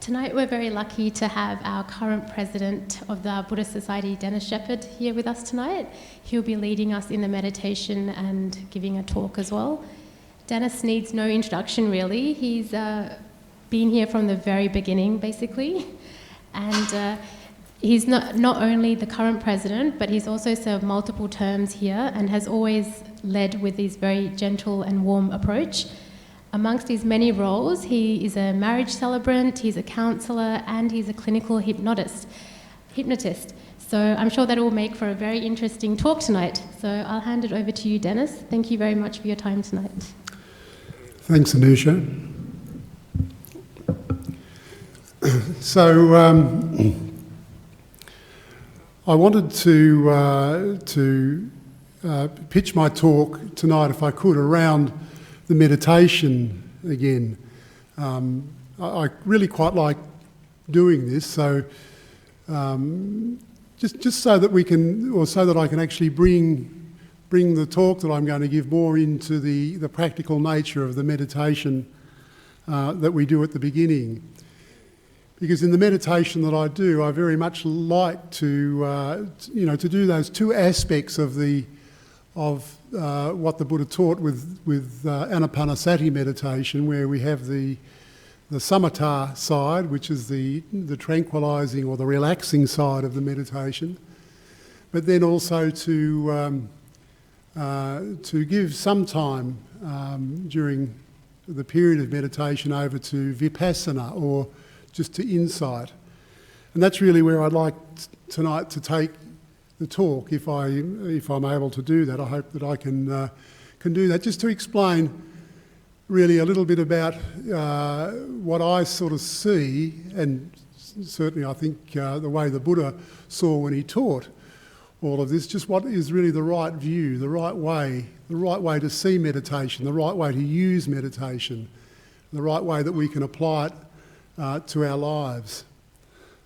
Tonight we're very lucky to have our current president of the Buddhist Society, Dennis Sheppard, here with us tonight. He'll be leading us in the meditation and giving a talk as well. Dennis needs no introduction really. He's been here from the very beginning basically, and he's not only the current president, but he's also served multiple terms here and has always led with his very gentle and warm approach. Amongst his many roles, he is a marriage celebrant, he's a counsellor, and he's a clinical hypnotist. So I'm sure that will make for a very interesting talk tonight. So I'll hand it over to you, Dennis. Thank you very much for your time tonight. Thanks, Anusha. So I wanted to pitch my talk tonight, if I could, around the meditation again. I really quite like doing this, so just so that we can, or so that I can actually bring the talk that I'm going to give more into the practical nature of the meditation that we do at the beginning. Because in the meditation that I do, I very much like to do those two aspects of what the Buddha taught with Anapanasati meditation, where we have the samatha side, which is the tranquilizing or the relaxing side of the meditation, but then also to give some time during the period of meditation over to vipassana, or just to insight. And that's really where I'd like tonight to take the talk, if I'm able to do that. I hope that I can do that, just to explain really a little bit about what I sort of see, and certainly I think the way the Buddha saw when he taught all of this, just what is really the right view, the right way to see meditation, the right way to use meditation, the right way that we can apply it to our lives.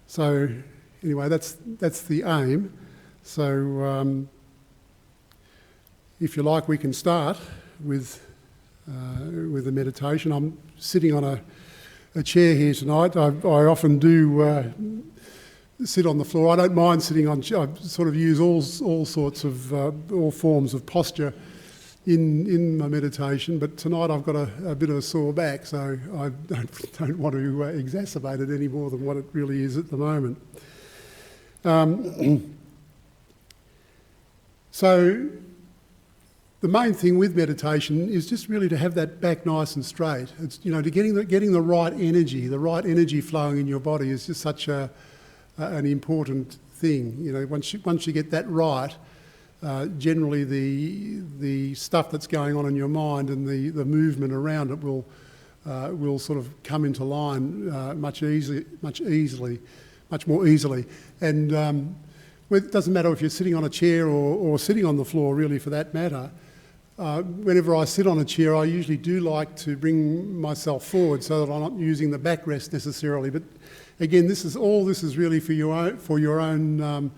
So anyway, that's the aim. So if you like, we can start with the meditation. I'm sitting on a chair here tonight. I often do sit on the floor. I don't mind sitting on. I sort of use all sorts of all forms of posture in my meditation. But tonight I've got a bit of a sore back, so I don't want to exacerbate it any more than what it really is at the moment. So the main thing with meditation is just really to have that back nice and straight. It's, to getting the right energy flowing in your body is just such an important thing. Once you get that right, generally the stuff that's going on in your mind and the movement around it will sort of come into line much more easily. And it doesn't matter if you're sitting on a chair or sitting on the floor, really, for that matter. Whenever I sit on a chair, I usually do like to bring myself forward so that I'm not using the backrest necessarily. But again, this is really for your own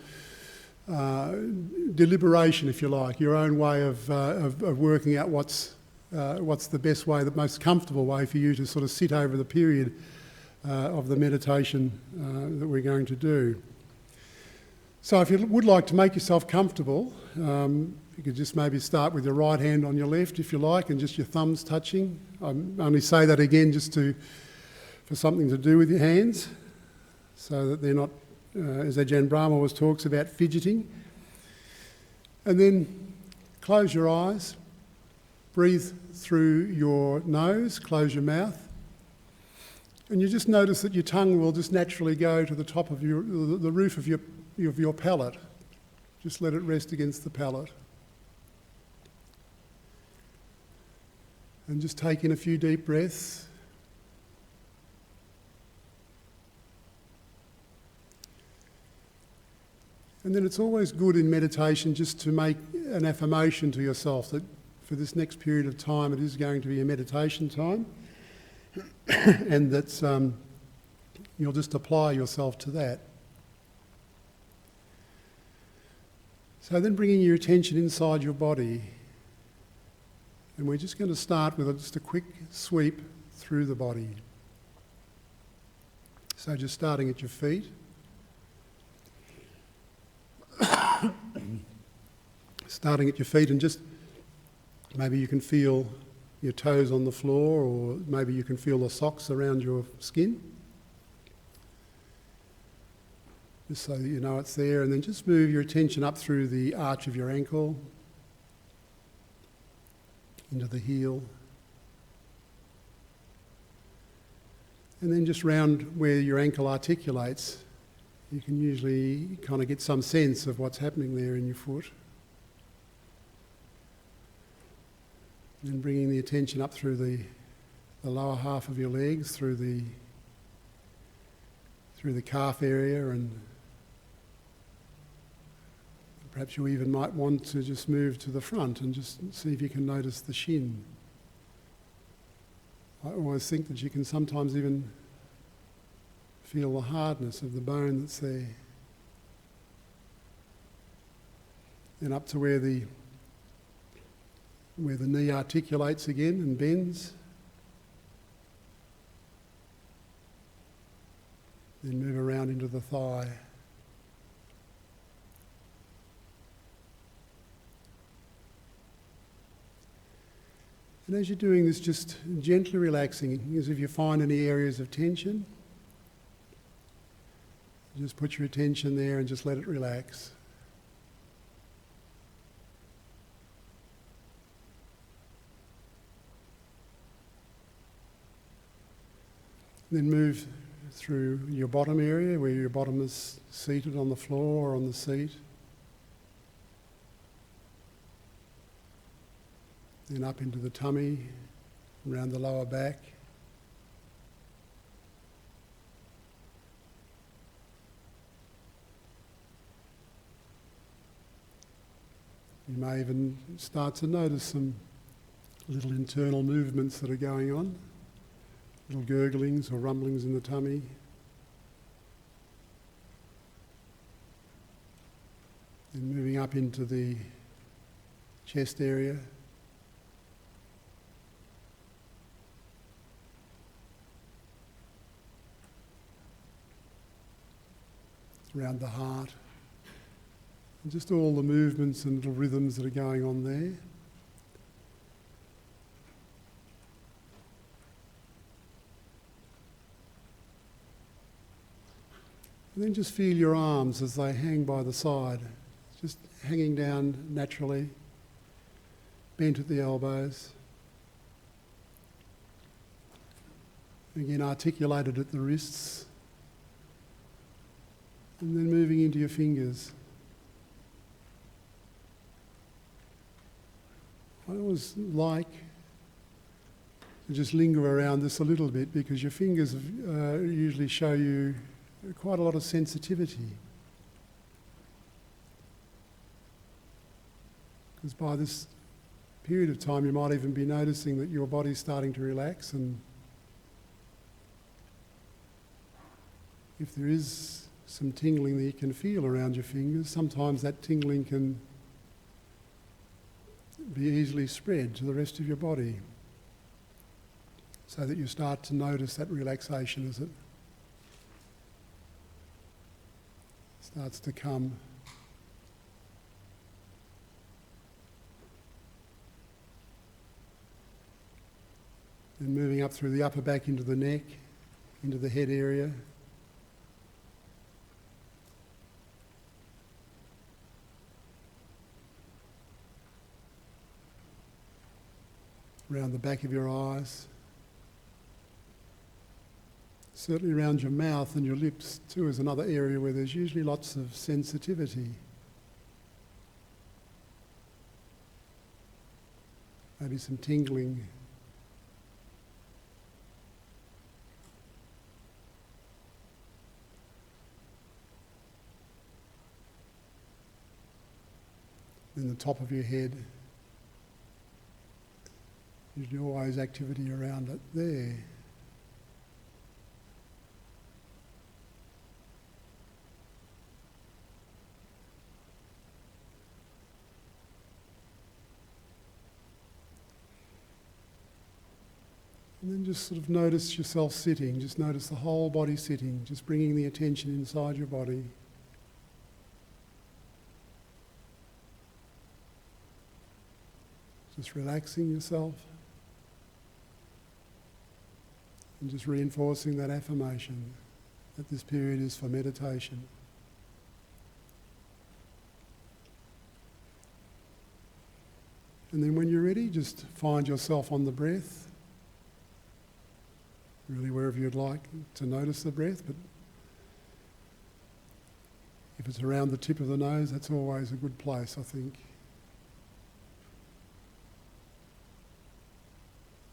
deliberation, if you like, your own way of working out what's the best way, the most comfortable way for you to sort of sit over the period of the meditation that we're going to do. So if you would like to make yourself comfortable, you could just maybe start with your right hand on your left, if you like, and just your thumbs touching. I only say that again just for something to do with your hands, so that they're not, as Ajahn Brahma always talks about, fidgeting. And then close your eyes, breathe through your nose, close your mouth, and you just notice that your tongue will just naturally go to the top of the roof of your palate. Just let it rest against the palate. And just take in a few deep breaths. And then it's always good in meditation just to make an affirmation to yourself that for this next period of time it is going to be a meditation time, and that you'll just apply yourself to that. So then bringing your attention inside your body, and we're just going to start with just a quick sweep through the body. So just starting at your feet. Starting at your feet, and just maybe you can feel your toes on the floor, or maybe you can feel the socks around your skin. Just so that you know it's there, and then just move your attention up through the arch of your ankle, into the heel, and then just round where your ankle articulates. You can usually kind of get some sense of what's happening there in your foot. And bringing the attention up through the lower half of your legs, through the calf area, and perhaps you even might want to just move to the front and just see if you can notice the shin. I always think that you can sometimes even feel the hardness of the bone that's there. Then up to where the knee articulates again and bends. Then move around into the thigh. And as you're doing this, just gently relaxing, as if you find any areas of tension. Just put your attention there and just let it relax. Then move through your bottom area, where your bottom is seated on the floor or on the seat. Then up into the tummy, around the lower back. You may even start to notice some little internal movements that are going on. Little gurglings or rumblings in the tummy. Then moving up into the chest area. Around the heart. And just all the movements and little rhythms that are going on there. And then just feel your arms as they hang by the side, just hanging down naturally, bent at the elbows. Again, articulated at the wrists. And then moving into your fingers. I always like to just linger around this a little bit, because your fingers usually show you quite a lot of sensitivity. Because by this period of time you might even be noticing that your body's starting to relax, and if there is some tingling that you can feel around your fingers, sometimes that tingling can be easily spread to the rest of your body, so that you start to notice that relaxation as it starts to come. And moving up through the upper back into the neck, into the head area. Around the back of your eyes. Certainly around your mouth and your lips too is another area where there's usually lots of sensitivity. Maybe some tingling. Then the top of your head. Usually always activity around it there. And then just sort of notice yourself sitting, just notice the whole body sitting, just bringing the attention inside your body. Just relaxing yourself and just reinforcing that affirmation that this period is for meditation. And then when you're ready, just find yourself on the breath, really wherever you'd like to notice the breath, but if it's around the tip of the nose, that's always a good place, I think.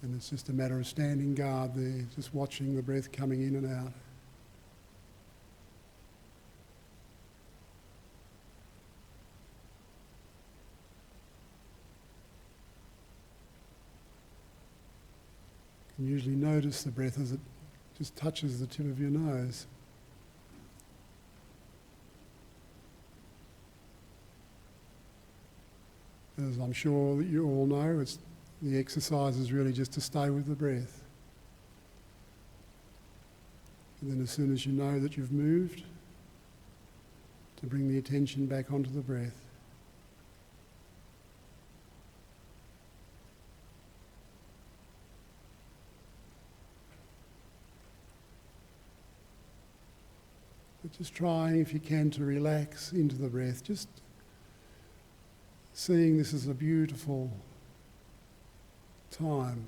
And it's just a matter of standing guard there, just watching the breath coming in and out. You can usually notice the breath as it just touches the tip of your nose. As I'm sure that you all know, the exercise is really just to stay with the breath. And then as soon as you know that you've moved, to bring the attention back onto the breath. But just trying, if you can, to relax into the breath, just seeing this as a beautiful time.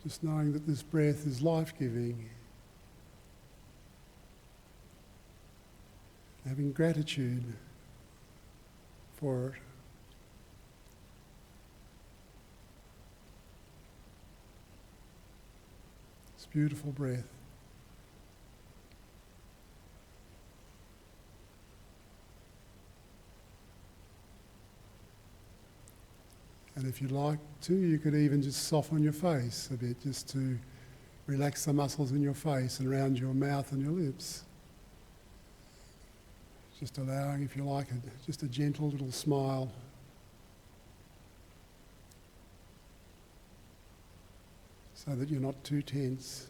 Just knowing that this breath is life-giving. Having gratitude for it. It's beautiful breath. And if you'd like to, you could even just soften your face a bit, just to relax the muscles in your face and around your mouth and your lips. Just allowing, if you like, just a gentle little smile. So that you're not too tense.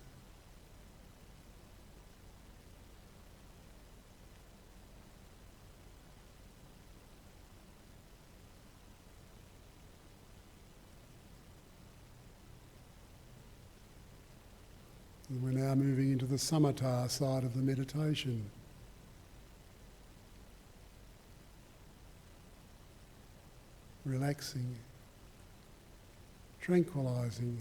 And we're now moving into the samatha side of the meditation. Relaxing, tranquilizing,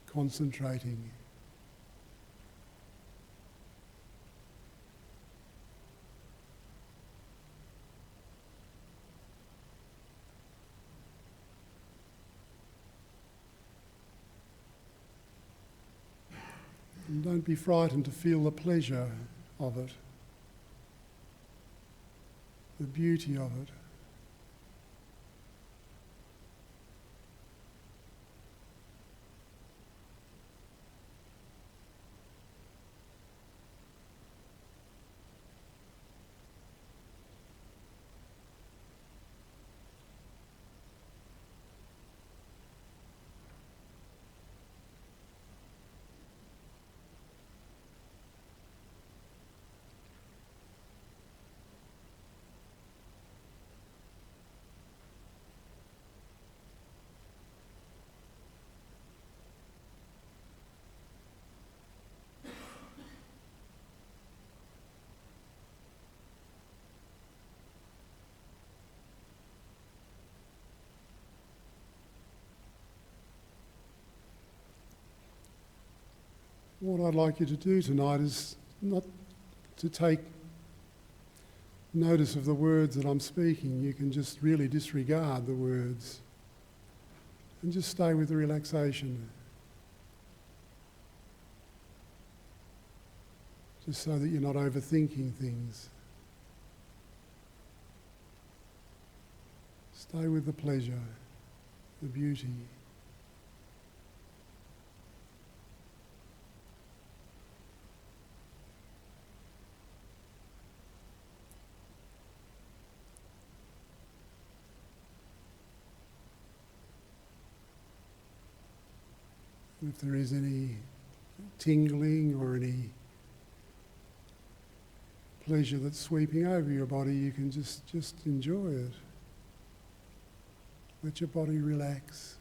concentrating. And don't be frightened to feel the pleasure of it, the beauty of it. What I'd like you to do tonight is not to take notice of the words that I'm speaking. You can just really disregard the words and just stay with the relaxation. Just so that you're not overthinking things. Stay with the pleasure, the beauty. If there is any tingling or any pleasure that's sweeping over your body, you can just enjoy it. Let your body relax.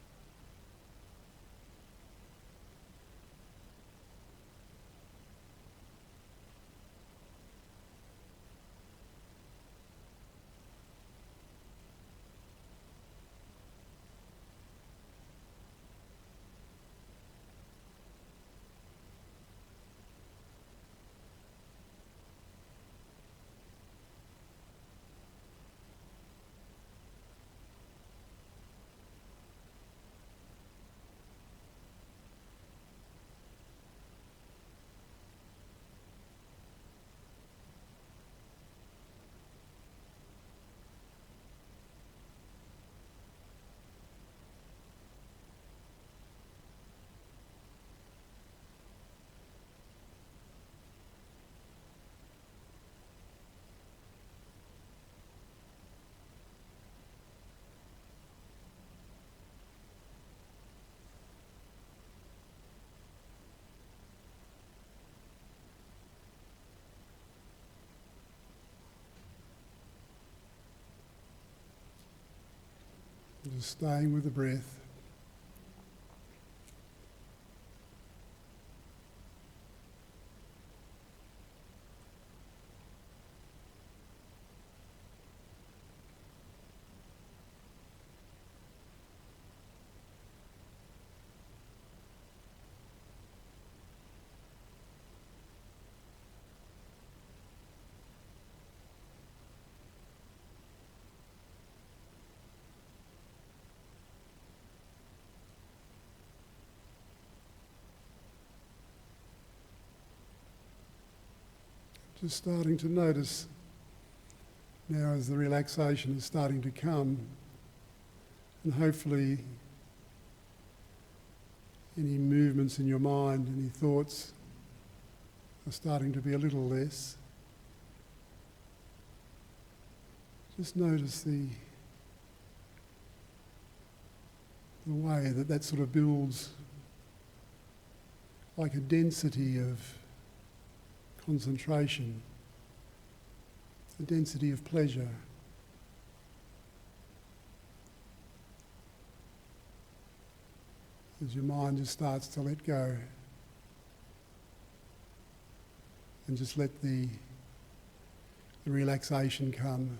Just staying with the breath. Just starting to notice now as the relaxation is starting to come, and hopefully any movements in your mind, any thoughts are starting to be a little less. Just notice the way that sort of builds like a density of concentration, a density of pleasure. As your mind just starts to let go and just let the relaxation come.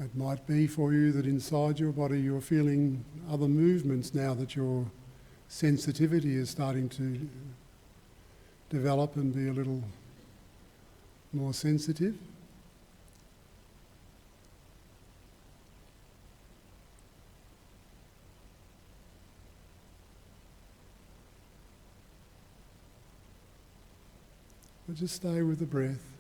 It might be for you that inside your body you're feeling other movements now that your sensitivity is starting to develop and be a little more sensitive. But just stay with the breath.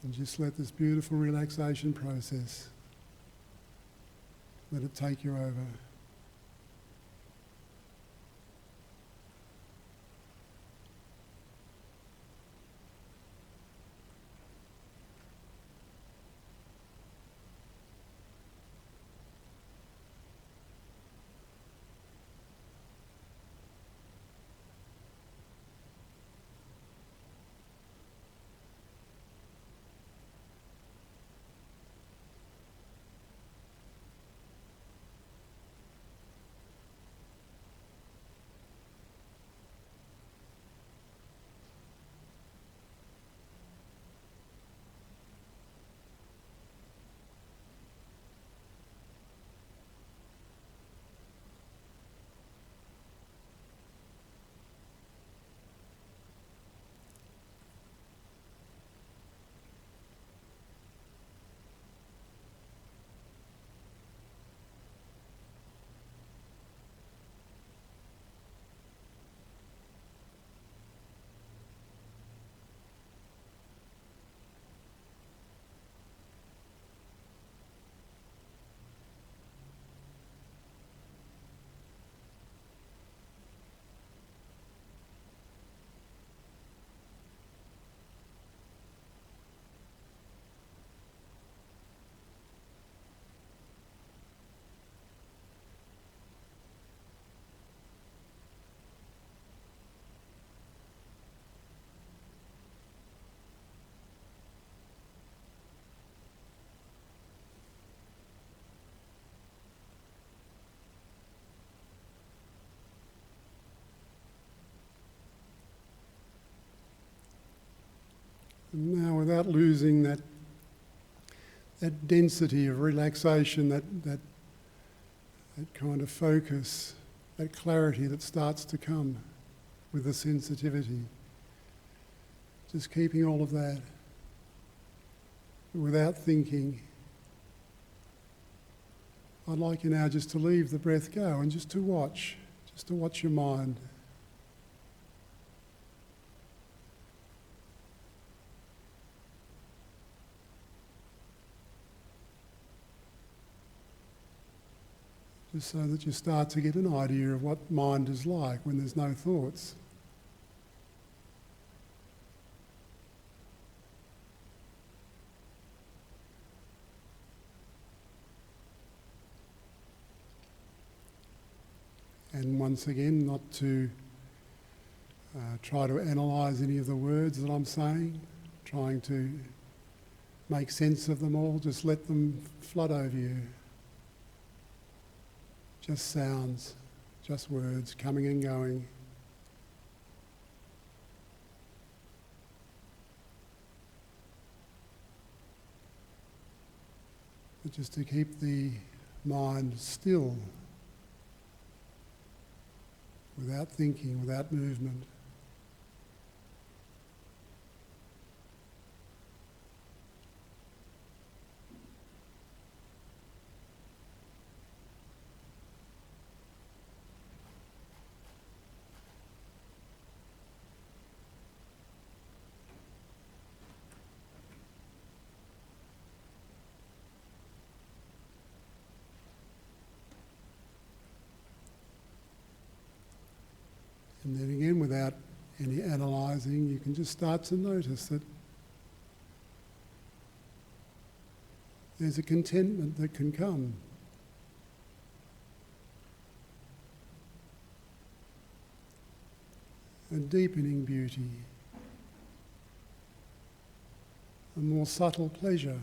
And just let this beautiful relaxation process, let it take you over. And now, without losing that density of relaxation, that kind of focus, that clarity that starts to come with the sensitivity, just keeping all of that without thinking. I'd like you now just to leave the breath go and just to watch your mind. Just so that you start to get an idea of what mind is like when there's no thoughts. And once again, not to try to analyse any of the words that I'm saying, trying to make sense of them all, just let them flood over you. Just sounds, just words coming and going. But just to keep the mind still, without thinking, without movement. And then again, without any analysing, you can just start to notice that there's a contentment that can come. A deepening beauty. A more subtle pleasure.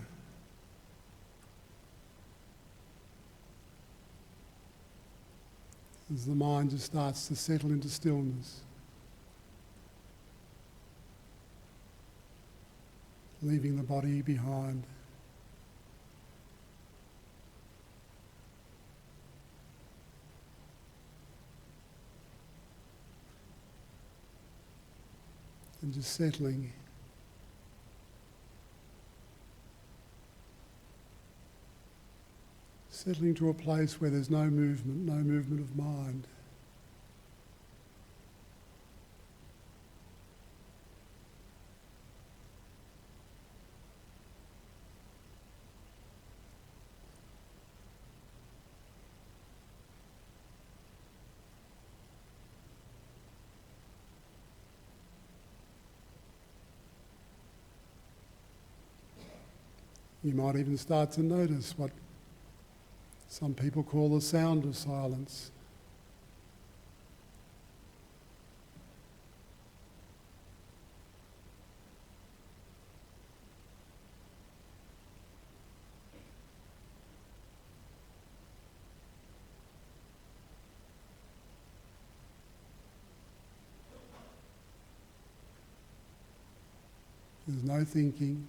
as the mind just starts to settle into stillness, leaving the body behind. And just settling. Settling to a place where there's no movement of mind. You might even start to notice what some people call the sound of silence. There's no thinking.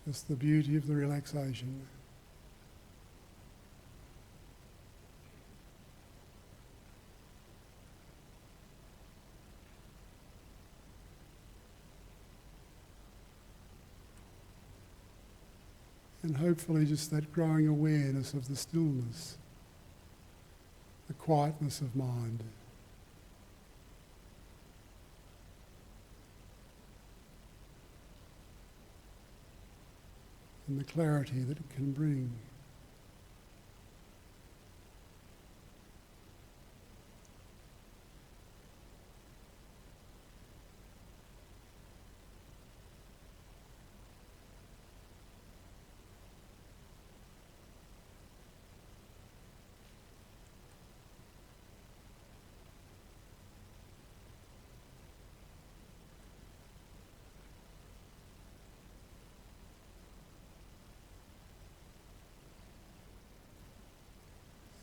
Just the beauty of the relaxation. And hopefully just that growing awareness of the stillness, the quietness of mind. And the clarity that it can bring.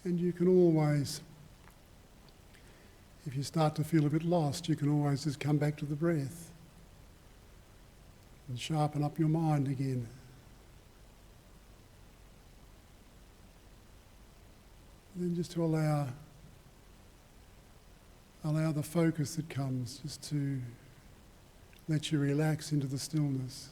And you can always, if you start to feel a bit lost, you can always just come back to the breath and sharpen up your mind again. And then just to allow the focus that comes, just to let you relax into the stillness.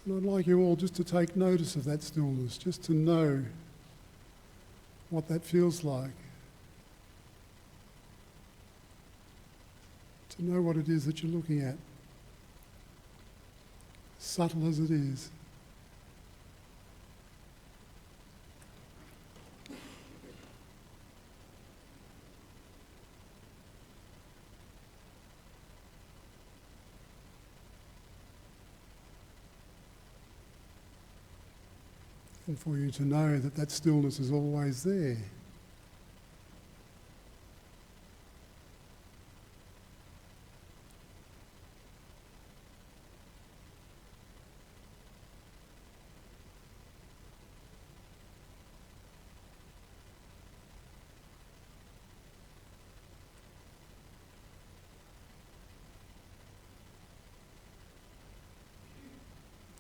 And I'd like you all just to take notice of that stillness, just to know what that feels like. To know what it is that you're looking at, subtle as it is. And for you to know that that stillness is always there.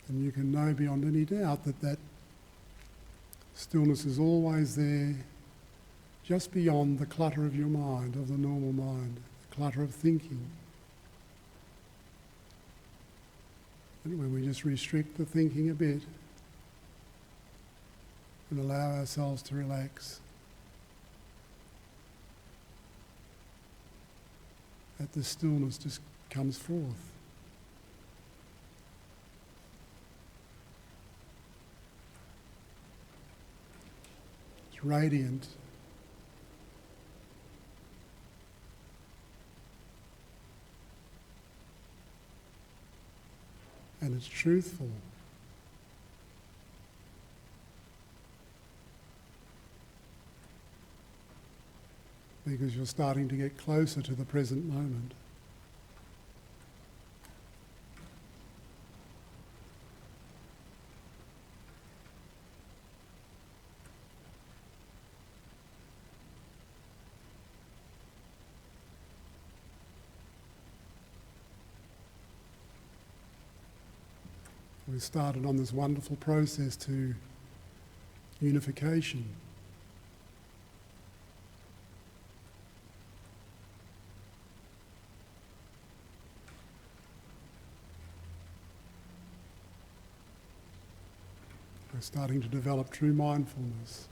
And you can know beyond any doubt that that stillness is always there, just beyond the clutter of your mind, of the normal mind, the clutter of thinking. And when we just restrict the thinking a bit and allow ourselves to relax, that the stillness just comes forth. It's radiant. And it's truthful. Because you're starting to get closer to the present moment. We started on this wonderful process to unification. We're starting to develop true mindfulness.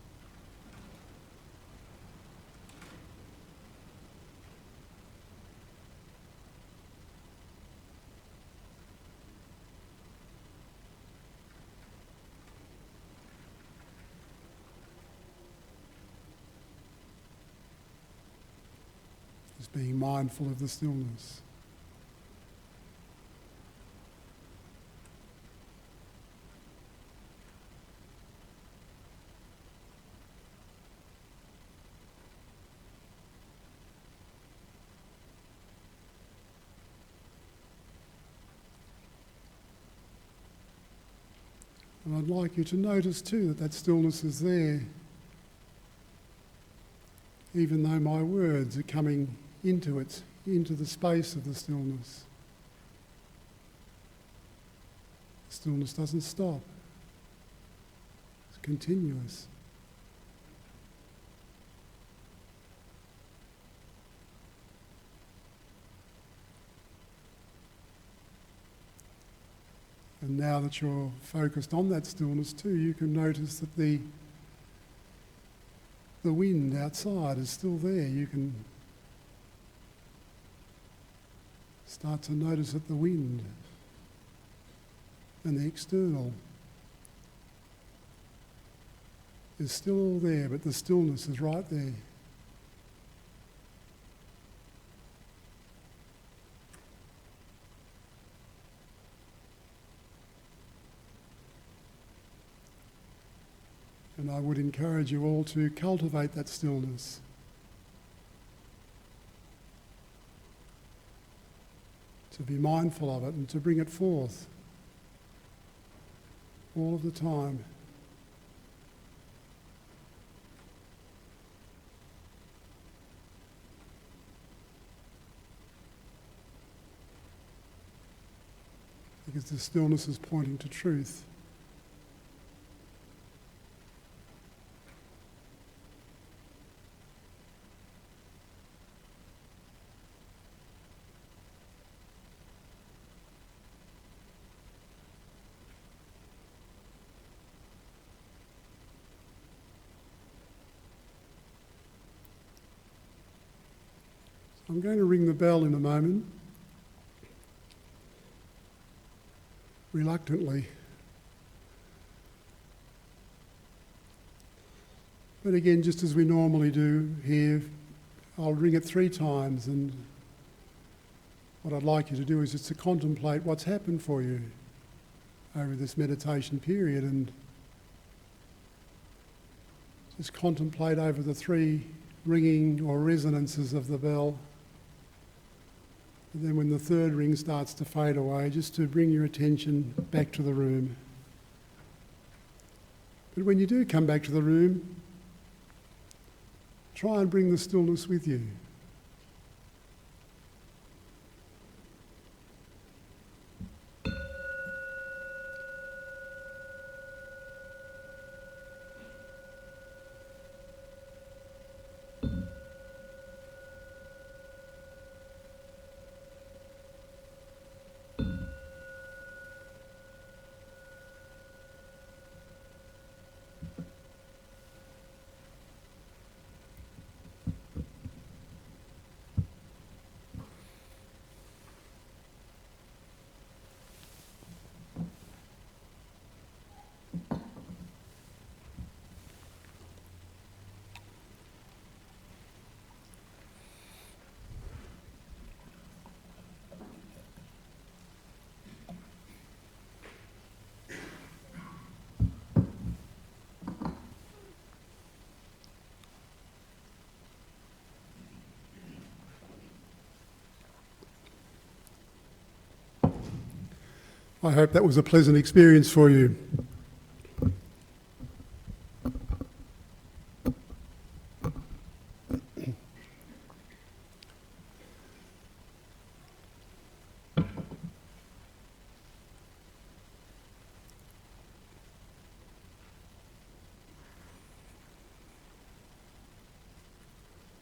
Just being mindful of the stillness. And I'd like you to notice too that that stillness is there, even though my words are coming into it, into the space of the stillness. The stillness doesn't stop. It's continuous. And now that you're focused on that stillness too, you can notice that the wind outside is still there. You can start to notice that the wind and the external is still all there, but the stillness is right there. And I would encourage you all to cultivate that stillness. To be mindful of it and to bring it forth all of the time. Because the stillness is pointing to truth. I'm going to ring the bell in a moment, reluctantly. But again, just as we normally do here, I'll ring it 3 times, and what I'd like you to do is just to contemplate what's happened for you over this meditation period, and just contemplate over the 3 ringing or resonances of the bell. And then when the 3rd ring starts to fade away, just to bring your attention back to the room. But when you do come back to the room, try and bring the stillness with you. I hope that was a pleasant experience for you.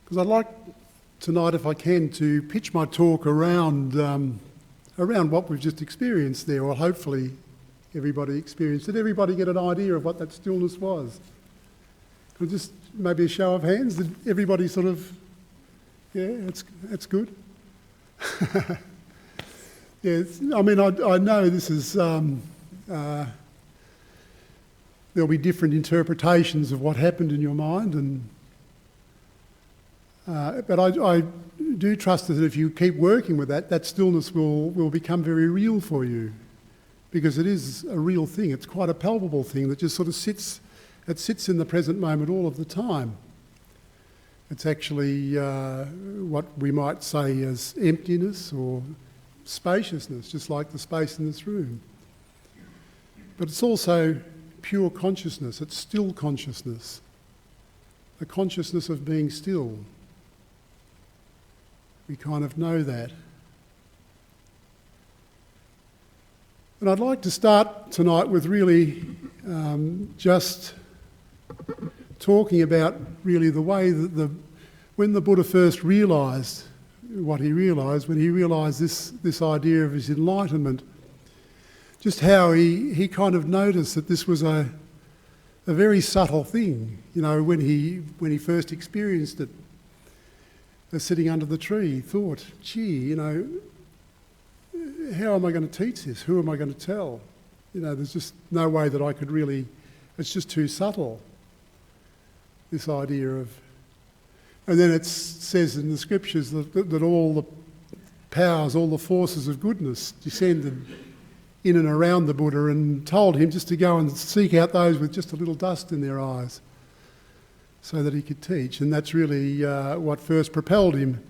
Because I'd like tonight, if I can, to pitch my talk around what we've just experienced there, or hopefully everybody experienced. Did everybody get an idea of what that stillness was? Could just maybe a show of hands? Did everybody sort of, yeah, that's good. Yeah, I mean, I know this is, there'll be different interpretations of what happened in your mind, and but I do trust that if you keep working with that, that stillness will become very real for you, because it is a real thing. It's quite a palpable thing that just sort of sits in the present moment all of the time. It's actually what we might say as emptiness or spaciousness, just like the space in this room. But it's also pure consciousness. It's still consciousness, the consciousness of being still. We kind of know that. And I'd like to start tonight with really just talking about really the way that when the Buddha first realised what he realised, when he realised this idea of his enlightenment, just how he kind of noticed that this was a very subtle thing. You know, when he first experienced it, sitting under the tree, thought, gee, you know, how am I going to teach this? Who am I going to tell? You know, there's just no way that I could really, it's just too subtle, this idea of... And then it says in the scriptures that all the powers, all the forces of goodness descended in and around the Buddha and told him just to go and seek out those with just a little dust in their eyes, so that he could teach. And that's really what first propelled him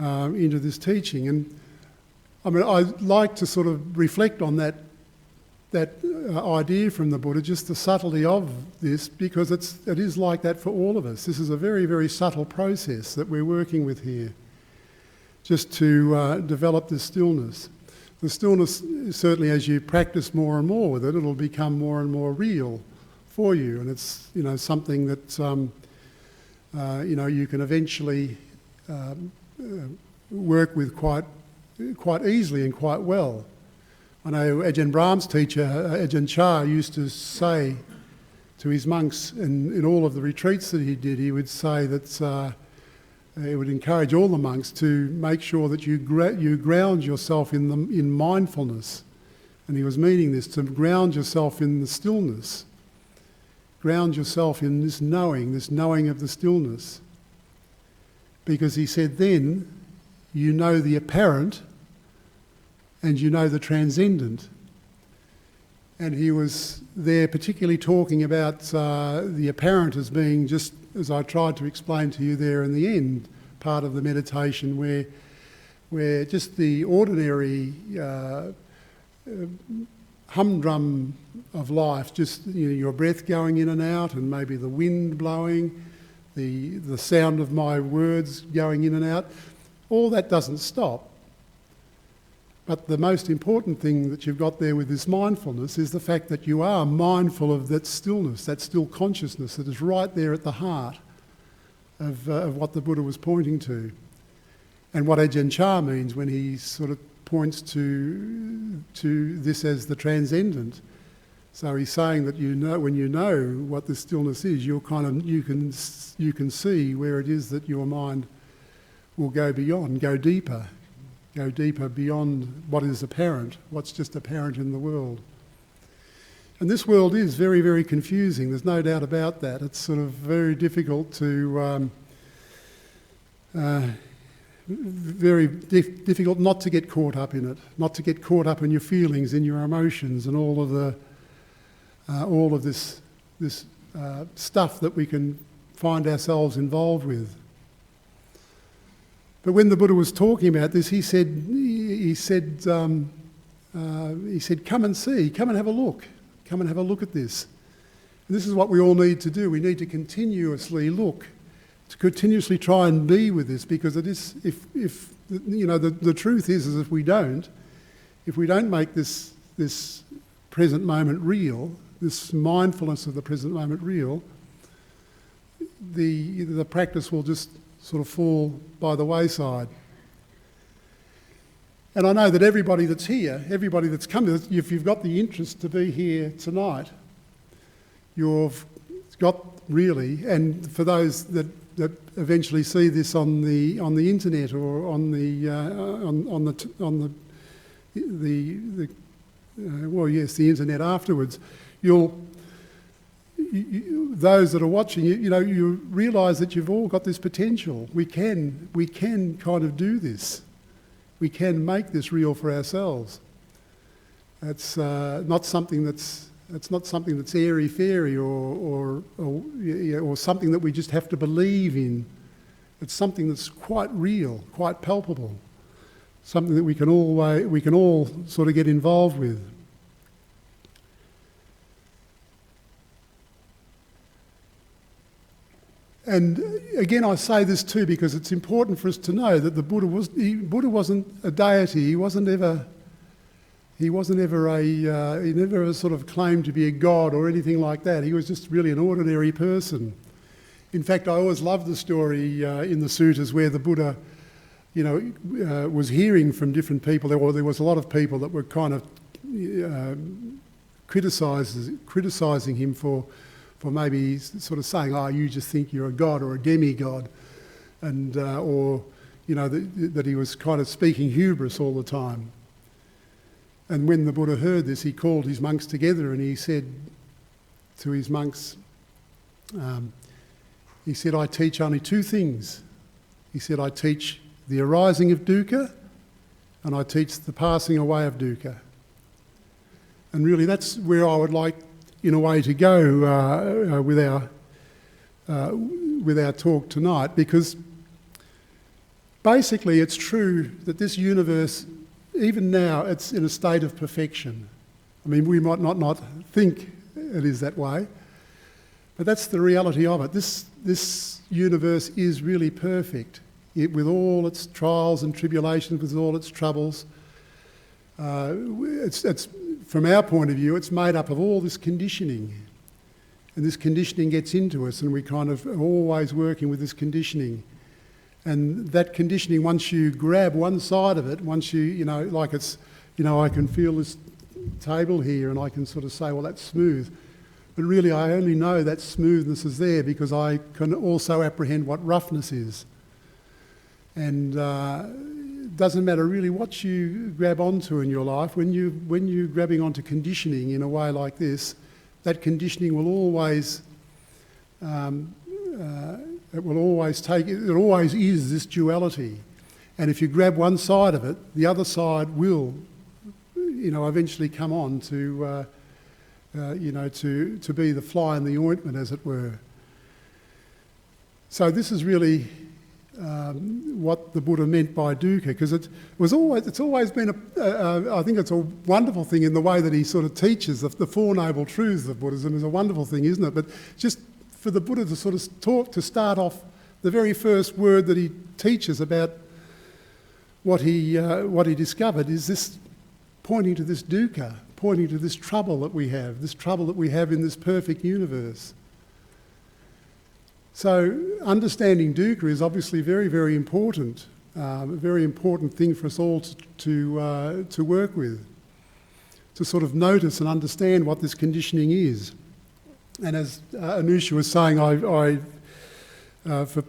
into this teaching. And I mean, I like to sort of reflect on that idea from the Buddha, just the subtlety of this, because it is like that for all of us. This is a very, very subtle process that we're working with here, just to develop this stillness. The stillness, certainly as you practice more and more with it, it'll become more and more real for you, and it's, you know, something that you know, you can eventually work with quite easily and quite well. I know Ajahn Brahm's teacher, Ajahn Chah, used to say to his monks in all of the retreats that he did, he would say that he would encourage all the monks to make sure that you ground yourself in mindfulness, and he was meaning this, to ground yourself in the stillness. Ground yourself in this knowing of the stillness. Because he said then, you know the apparent and you know the transcendent. And he was there particularly talking about the apparent as being, just as I tried to explain to you there in the end, part of the meditation where just the ordinary humdrum of life, just, you know, your breath going in and out, and maybe the wind blowing, the sound of my words going in and out, all that doesn't stop. But the most important thing that you've got there with this mindfulness is the fact that you are mindful of that stillness, that still consciousness that is right there at the heart of what the Buddha was pointing to. And what Ajahn Chah means when he sort of points to this as the transcendent. So he's saying that, you know, when you know what the stillness is, you can see where it is that your mind will go beyond, go deeper beyond what is apparent, what's just apparent in the world. And this world is very, very confusing. There's no doubt about that. It's sort of very difficult to very difficult not to get caught up in it, not to get caught up in your feelings, in your emotions, and all of this stuff that we can find ourselves involved with. But when the Buddha was talking about this, he said he said, come and see, come and have a look at this. And this is what we all need to do. We need to continuously look, to continuously try and be with this, because it is, if you know, the truth is if we don't make this present moment real, this mindfulness of the present moment real, the practice will just sort of fall by the wayside. And I know that everybody that's here, everybody that's come, if you've got the interest to be here tonight, you've got really, and for those that eventually see this on the internet or on the internet afterwards, those that are watching, you realise that you've all got this potential. We can kind of do this. We can make this real for ourselves. It's not something that's airy-fairy or something that we just have to believe in. It's something that's quite real, quite palpable, something that we can all sort of get involved with. And again, I say this too because it's important for us to know that the Buddha wasn't a deity. He never sort of claimed to be a god or anything like that. He was just really an ordinary person. In fact, I always love the story in the suttas where the Buddha, was hearing from different people. There was a lot of people that were kind of criticising him for maybe sort of saying, "Oh, you just think you're a god or a demigod," and that he was kind of speaking hubris all the time. And when the Buddha heard this, he called his monks together and he said to his monks, he said, "I teach only two things." He said, "I teach the arising of dukkha and I teach the passing away of dukkha." And really that's where I would like, in a way, to go with our talk tonight, because basically it's true that this universe, even now, it's in a state of perfection. I mean, we might not think it is that way, but that's the reality of it. This universe is really perfect, with all its trials and tribulations, with all its troubles. It's from our point of view, it's made up of all this conditioning, and this conditioning gets into us, and we kind of are always working with this conditioning. And that conditioning, once you grab one side of it, once like it's, I can feel this table here and I can sort of say, well, that's smooth. But really I only know that smoothness is there because I can also apprehend what roughness is. And it doesn't matter really what you grab onto in your life, when you're grabbing onto conditioning in a way like this, that conditioning will always it always is this duality. And if you grab one side of it, the other side will, eventually come on to be the fly in the ointment, as it were. So this is really what the Buddha meant by dukkha, because it's always been I think it's a wonderful thing in the way that he sort of teaches the Four Noble Truths of Buddhism is a wonderful thing, isn't it? But just for the Buddha to sort of start off the very first word that he teaches about what he discovered is this, pointing to this dukkha, pointing to this trouble that we have in this perfect universe. So understanding dukkha is obviously very, very important, a very important thing for us all to work with, to sort of notice and understand what this conditioning is. And as Anusha was saying, for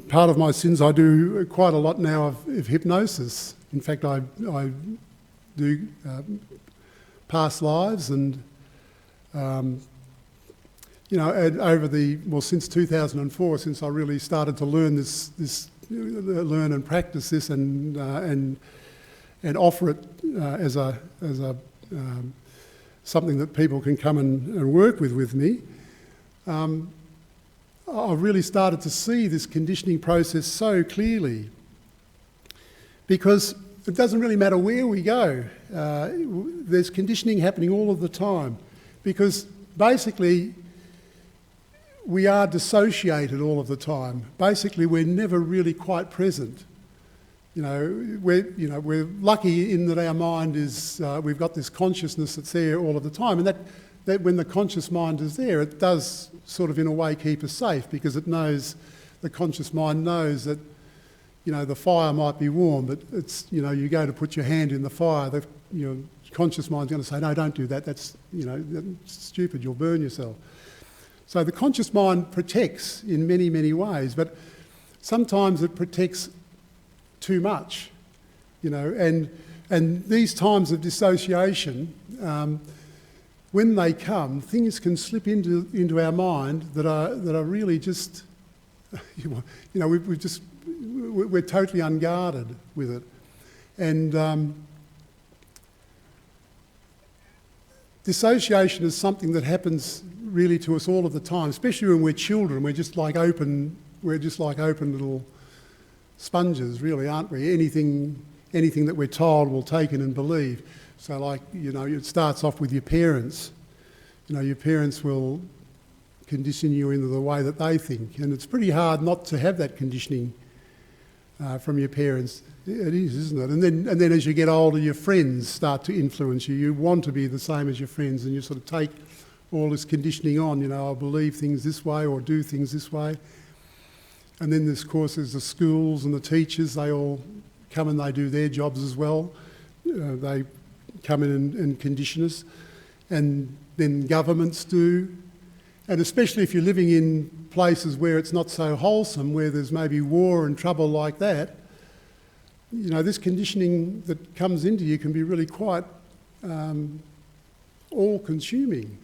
part of my sins, I do quite a lot now of hypnosis. In fact, I do past lives, and since 2004, since I really started to learn learn and practice this, and offer it as a something that people can come and work with me, I've really started to see this conditioning process so clearly. Because it doesn't really matter where we go. There's conditioning happening all of the time, because basically we are dissociated all of the time. Basically, we're never really quite present. We're lucky in that our mind is, we've got this consciousness that's there all of the time, and that when the conscious mind is there, it does sort of in a way keep us safe, because it knows, the conscious mind knows that, the fire might be warm, but it's, you go to put your hand in the fire, the conscious mind's going to say, no, don't do that, that's stupid, you'll burn yourself. So the conscious mind protects in many, many ways, but sometimes it protects too much, and these times of dissociation, when they come, things can slip into our mind that are really just, we're totally unguarded with it. And dissociation is something that happens really to us all of the time, especially when we're children. We're just like open little sponges, really, aren't we? Anything that we're told we'll take in and believe. So it starts off with your parents. Your parents will condition you into the way that they think, and it's pretty hard not to have that conditioning from your parents. It is, isn't it? And then as you get older, your friends start to influence you. You want to be the same as your friends, and you sort of take all this conditioning on. I'll believe things this way or do things this way. And then there's the schools and the teachers. They all come and they do their jobs as well. They come in and condition us. And then governments do. And especially if you're living in places where it's not so wholesome, where there's maybe war and trouble like that, this conditioning that comes into you can be really quite all-consuming,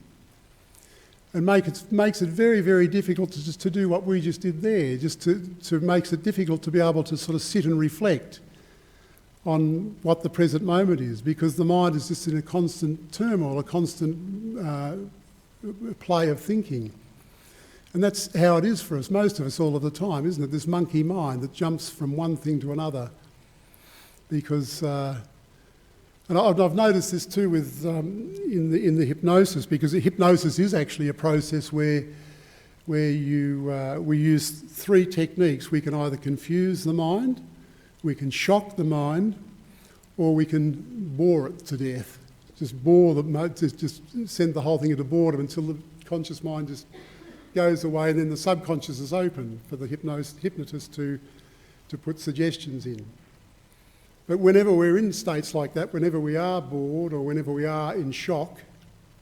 and makes it very, very difficult to do what we just did there. Makes it difficult to be able to sort of sit and reflect on what the present moment is, because the mind is just in a constant turmoil, a constant play of thinking. And that's how it is for us, most of us, all of the time, isn't it? This monkey mind that jumps from one thing to another. Because, and I've noticed this too with in the hypnosis, because hypnosis is actually a process where we use three techniques. We can either confuse the mind, we can shock the mind, or we can bore it to death. Just send the whole thing into boredom until the conscious mind just goes away, and then the subconscious is open for the hypnotist to put suggestions in. But whenever we're in states like that, whenever we are bored or whenever we are in shock,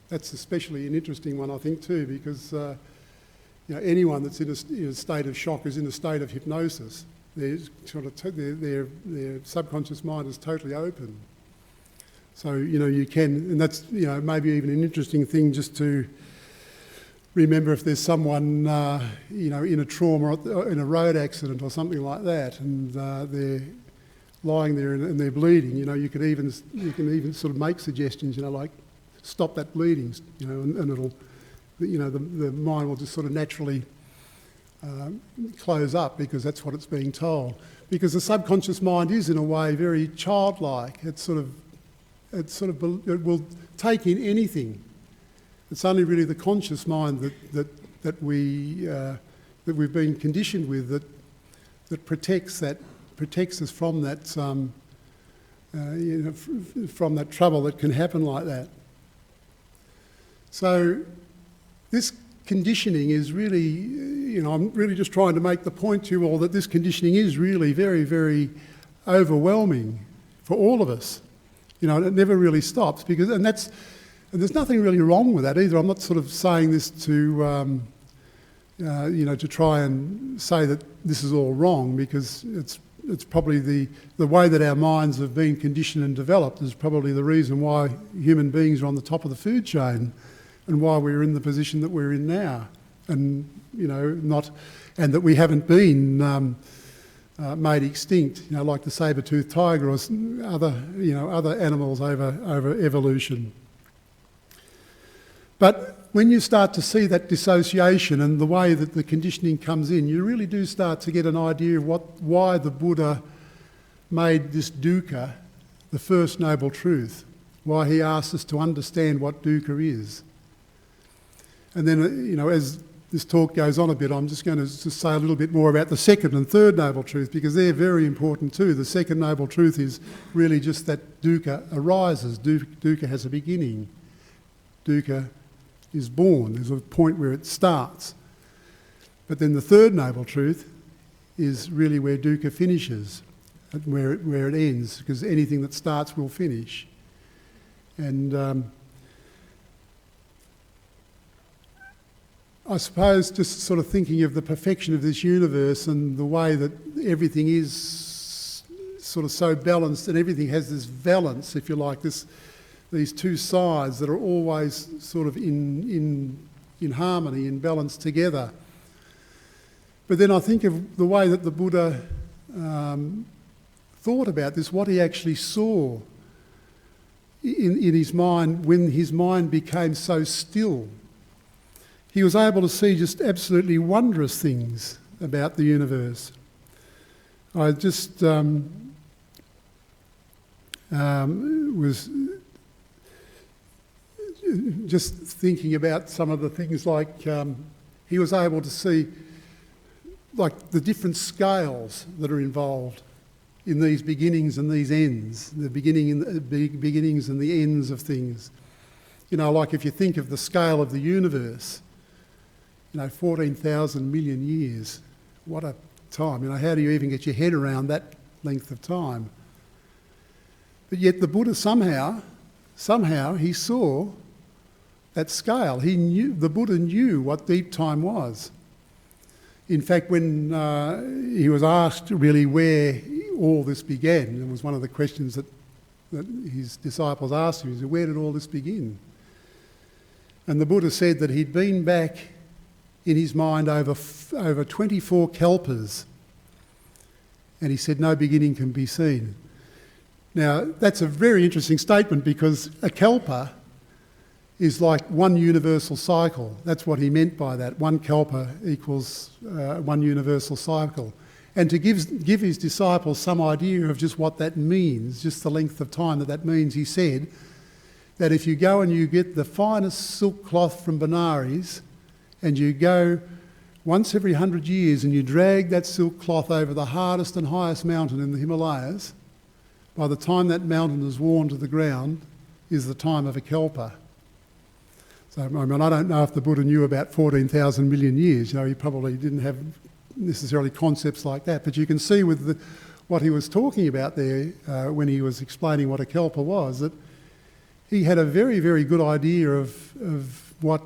that's especially an interesting one, I think, too, because anyone that's in a state of shock is in a state of hypnosis. Their subconscious mind is totally open. So, you can, and that's, maybe even an interesting thing just to remember if there's someone, in a trauma, in a road accident or something like that, and they're lying there and they're bleeding, you can even sort of make suggestions, like stop that bleeding, and it'll, the mind will just sort of naturally close up, because that's what it's being told. Because the subconscious mind is, in a way, very childlike. It will take in anything. It's only really the conscious mind that we've been conditioned with that protects us from that from that trouble that can happen like that. So this conditioning is really, I'm really just trying to make the point to you all that this conditioning is really very, very overwhelming for all of us. And it never really stops, and there's nothing really wrong with that either. I'm not sort of saying this to to try and say that this is all wrong, because it's probably the way that our minds have been conditioned and developed is probably the reason why human beings are on the top of the food chain, and why we're in the position that we're in now, and and that we haven't been made extinct, like the saber-toothed tiger or other animals over evolution. But when you start to see that dissociation and the way that the conditioning comes in, you really do start to get an idea of why the Buddha made this dukkha the first noble truth, why he asks us to understand what dukkha is. And then, as this talk goes on a bit, I'm just going to say a little bit more about the second and third noble truth, because they're very important too. The second noble truth is really just that dukkha arises. Dukkha has a beginning. Dukkha is born. There's a point where it starts. But then the third noble truth is really where dukkha finishes, where it ends, because anything that starts will finish. And I suppose just sort of thinking of the perfection of this universe and the way that everything is sort of so balanced, and everything has this valence, if you like, these two sides that are always sort of in harmony, in balance together. But then I think of the way that the Buddha thought about this, what he actually saw in his mind when his mind became so still. He was able to see just absolutely wondrous things about the universe. I just was just thinking about some of the things, like he was able to see like the different scales that are involved in these beginnings and these ends, the beginnings and the ends of things. Like if you think of the scale of the universe, 14,000 million years. What a time. How do you even get your head around that length of time? But yet the Buddha somehow he saw that scale. The Buddha knew what deep time was. In fact, when he was asked really where all this began, it was one of the questions that his disciples asked him, he said, where did all this begin? And the Buddha said that he'd been back in his mind over 24 kalpas, and he said no beginning can be seen. Now that's a very interesting statement, because a kalpa is like one universal cycle. That's what he meant by that. One kalpa equals one universal cycle. And to give his disciples some idea of just what that means, just the length of time that means, he said that if you go and you get the finest silk cloth from Benares, and you go once every 100 years and you drag that silk cloth over the hardest and highest mountain in the Himalayas, by the time that mountain is worn to the ground is the time of a kalpa. So I don't know if the Buddha knew about 14,000 million years. He probably didn't have necessarily concepts like that, but you can see with what he was talking about there when he was explaining what a kalpa was, that he had a very, very good idea of what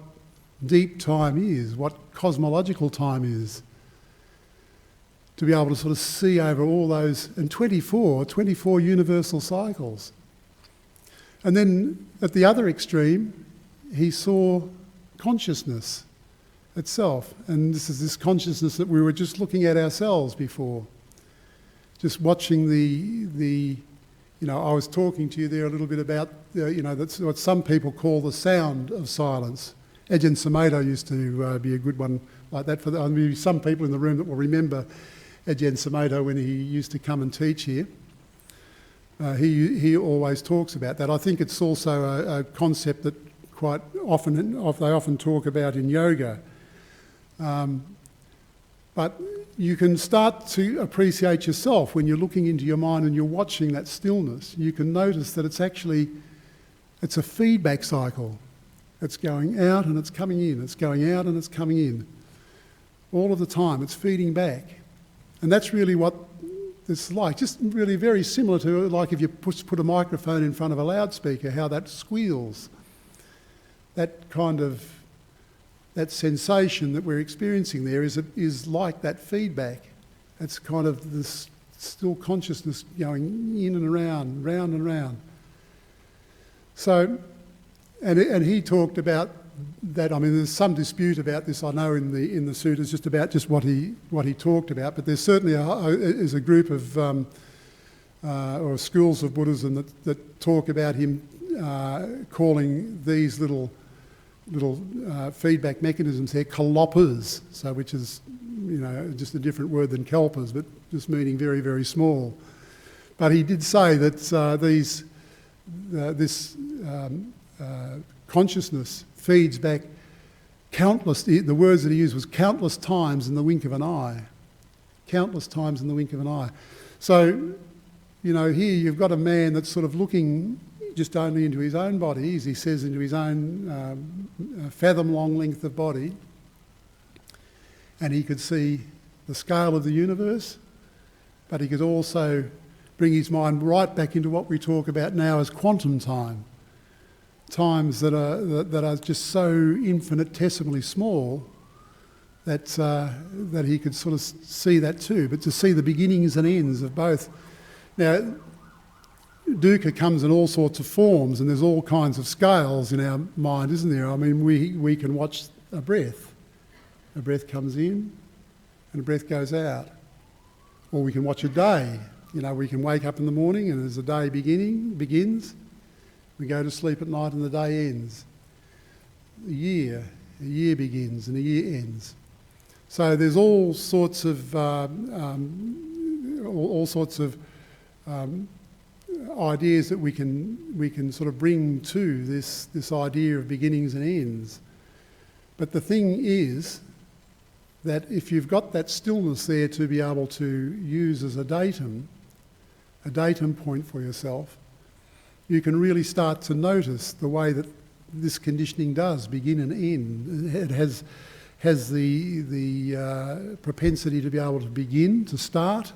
deep time is, what cosmological time is, to be able to sort of see over all those, and 24 universal cycles. And then at the other extreme, he saw consciousness itself, and this is this consciousness that we were just looking at ourselves before, just watching I was talking to you there a little bit about that's what some people call the sound of silence. Ajahn Sumedho used to be a good one like that. Maybe some people in the room that will remember Ajahn Sumedho when he used to come and teach here. He always talks about that. I think it's also a concept that quite often they often talk about in yoga. But you can start to appreciate yourself when you're looking into your mind and you're watching that stillness. You can notice that it's a feedback cycle. It's going out and it's coming in. It's going out and it's coming in. All of the time, it's feeding back. And that's really what it's like. Just really very similar to like if you put a microphone in front of a loudspeaker, how that squeals. That kind of, that sensation that we're experiencing there is like that feedback. It's kind of this still consciousness going in and around, round and round. So, and he talked about that. I mean, there's some dispute about this, I know, in the sutras, just about just what he talked about. But there's certainly is a group of or schools of Buddhism that talk about him calling these little feedback mechanisms here kalopas, so which is just a different word than kalpas, but just meaning very, very small. But he did say that this consciousness feeds back countless, the words that he used was countless times in the wink of an eye. Countless times in the wink of an eye. So, here you've got a man that's sort of looking just only into his own body, as he says, into his own fathom-long length of body, and he could see the scale of the universe, but he could also bring his mind right back into what we talk about now as quantum time. Times that are just so infinitesimally small that he could sort of see that too, but to see the beginnings and ends of both. Now, dukkha comes in all sorts of forms, and there's all kinds of scales in our mind, isn't there? I mean, we can watch a breath. A breath comes in and a breath goes out. Or we can watch a day. We can wake up in the morning and as the day begins, we go to sleep at night and the day ends. A year begins and a year ends. So there's all sorts of ideas that we can sort of bring to this idea of beginnings and ends. But the thing is that if you've got that stillness there to be able to use as a datum point for yourself, you can really start to notice the way that this conditioning does begin and end. It has the propensity to be able to begin, to start.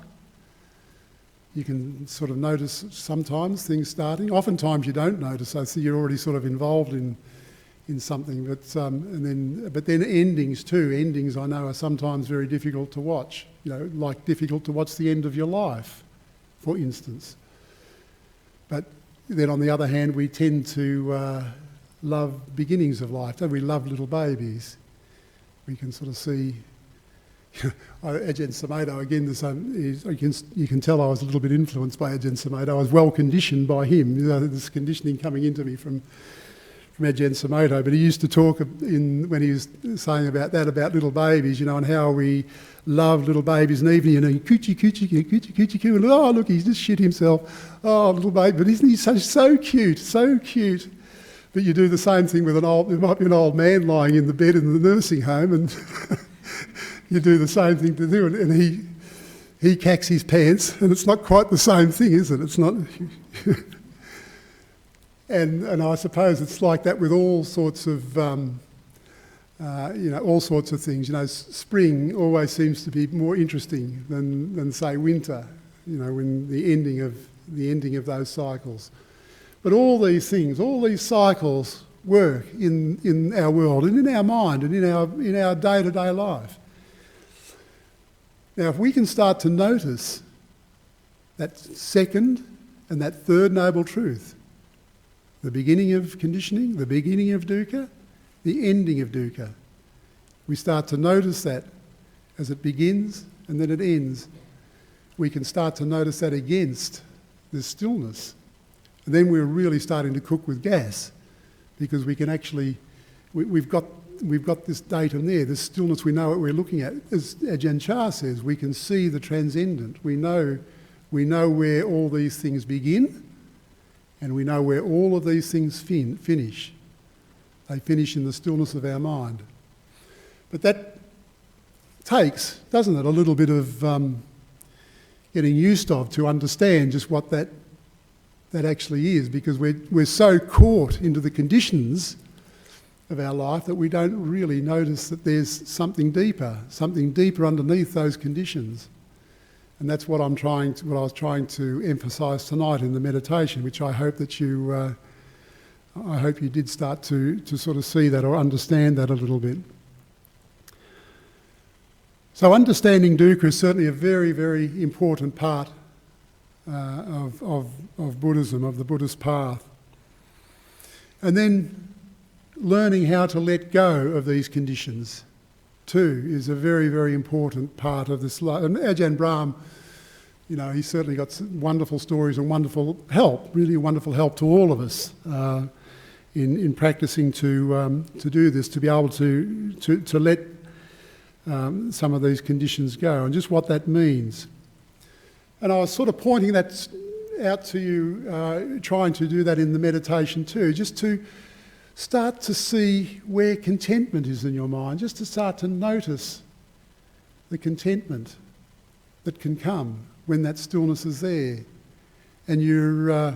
You can sort of notice sometimes things starting. Oftentimes you don't notice, so you're already sort of involved in something. But then endings too. Endings I know are sometimes very difficult to watch. Like difficult to watch the end of your life, for instance. But then on the other hand, we tend to love beginnings of life. Don't we? Love little babies. We can sort of see. Ajahn Sumedho, again, you can tell I was a little bit influenced by Ajahn Sumedho. I was well conditioned by him. This conditioning coming into me from Ajahn Sumedho. But he used to talk when he was saying about little babies, and how we love little babies, and even coochie, and oh look, he's just shit himself. Oh, little baby, but isn't he so cute, so cute? But you do the same thing with there might be an old man lying in the bed in the nursing home, and you do the same thing to do it, and he cacks his pants, and it's not quite the same thing, is it? It's not. And I suppose it's like that with all sorts of all sorts of things. Spring always seems to be more interesting than say winter. When the ending of those cycles. But all these things, all these cycles work in our world and in our mind and in our day-to-day life. Now, if we can start to notice that second and that third noble truth, the beginning of conditioning, the beginning of dukkha, the ending of dukkha, we start to notice that as it begins and then it ends, we can start to notice that against this stillness. And then we're really starting to cook with gas, because we can actually, we've got this datum there, this stillness, we know what we're looking at. As Ajahn Chah says, we can see the transcendent. We know where all these things begin, and we know where all of these things finish. They finish in the stillness of our mind. But that takes, doesn't it, a little bit of getting used to understand just what that actually is, because we're so caught into the conditions of our life that we don't really notice that there's something deeper underneath those conditions. And that's what I was trying to emphasise tonight in the meditation, which I hope that you did start to sort of see that or understand that a little bit. So understanding dukkha is certainly a very, very important part of Buddhism, of the Buddhist path. And then learning how to let go of these conditions too is a very, very important part of this life. And Ajahn Brahm, he's certainly got some wonderful stories and wonderful help, really wonderful help to all of us in practicing to do this, to be able to let some of these conditions go, and just what that means. And I was sort of pointing that out to you trying to do that in the meditation too, just to start to see where contentment is in your mind, just to start to notice the contentment that can come when that stillness is there. And you're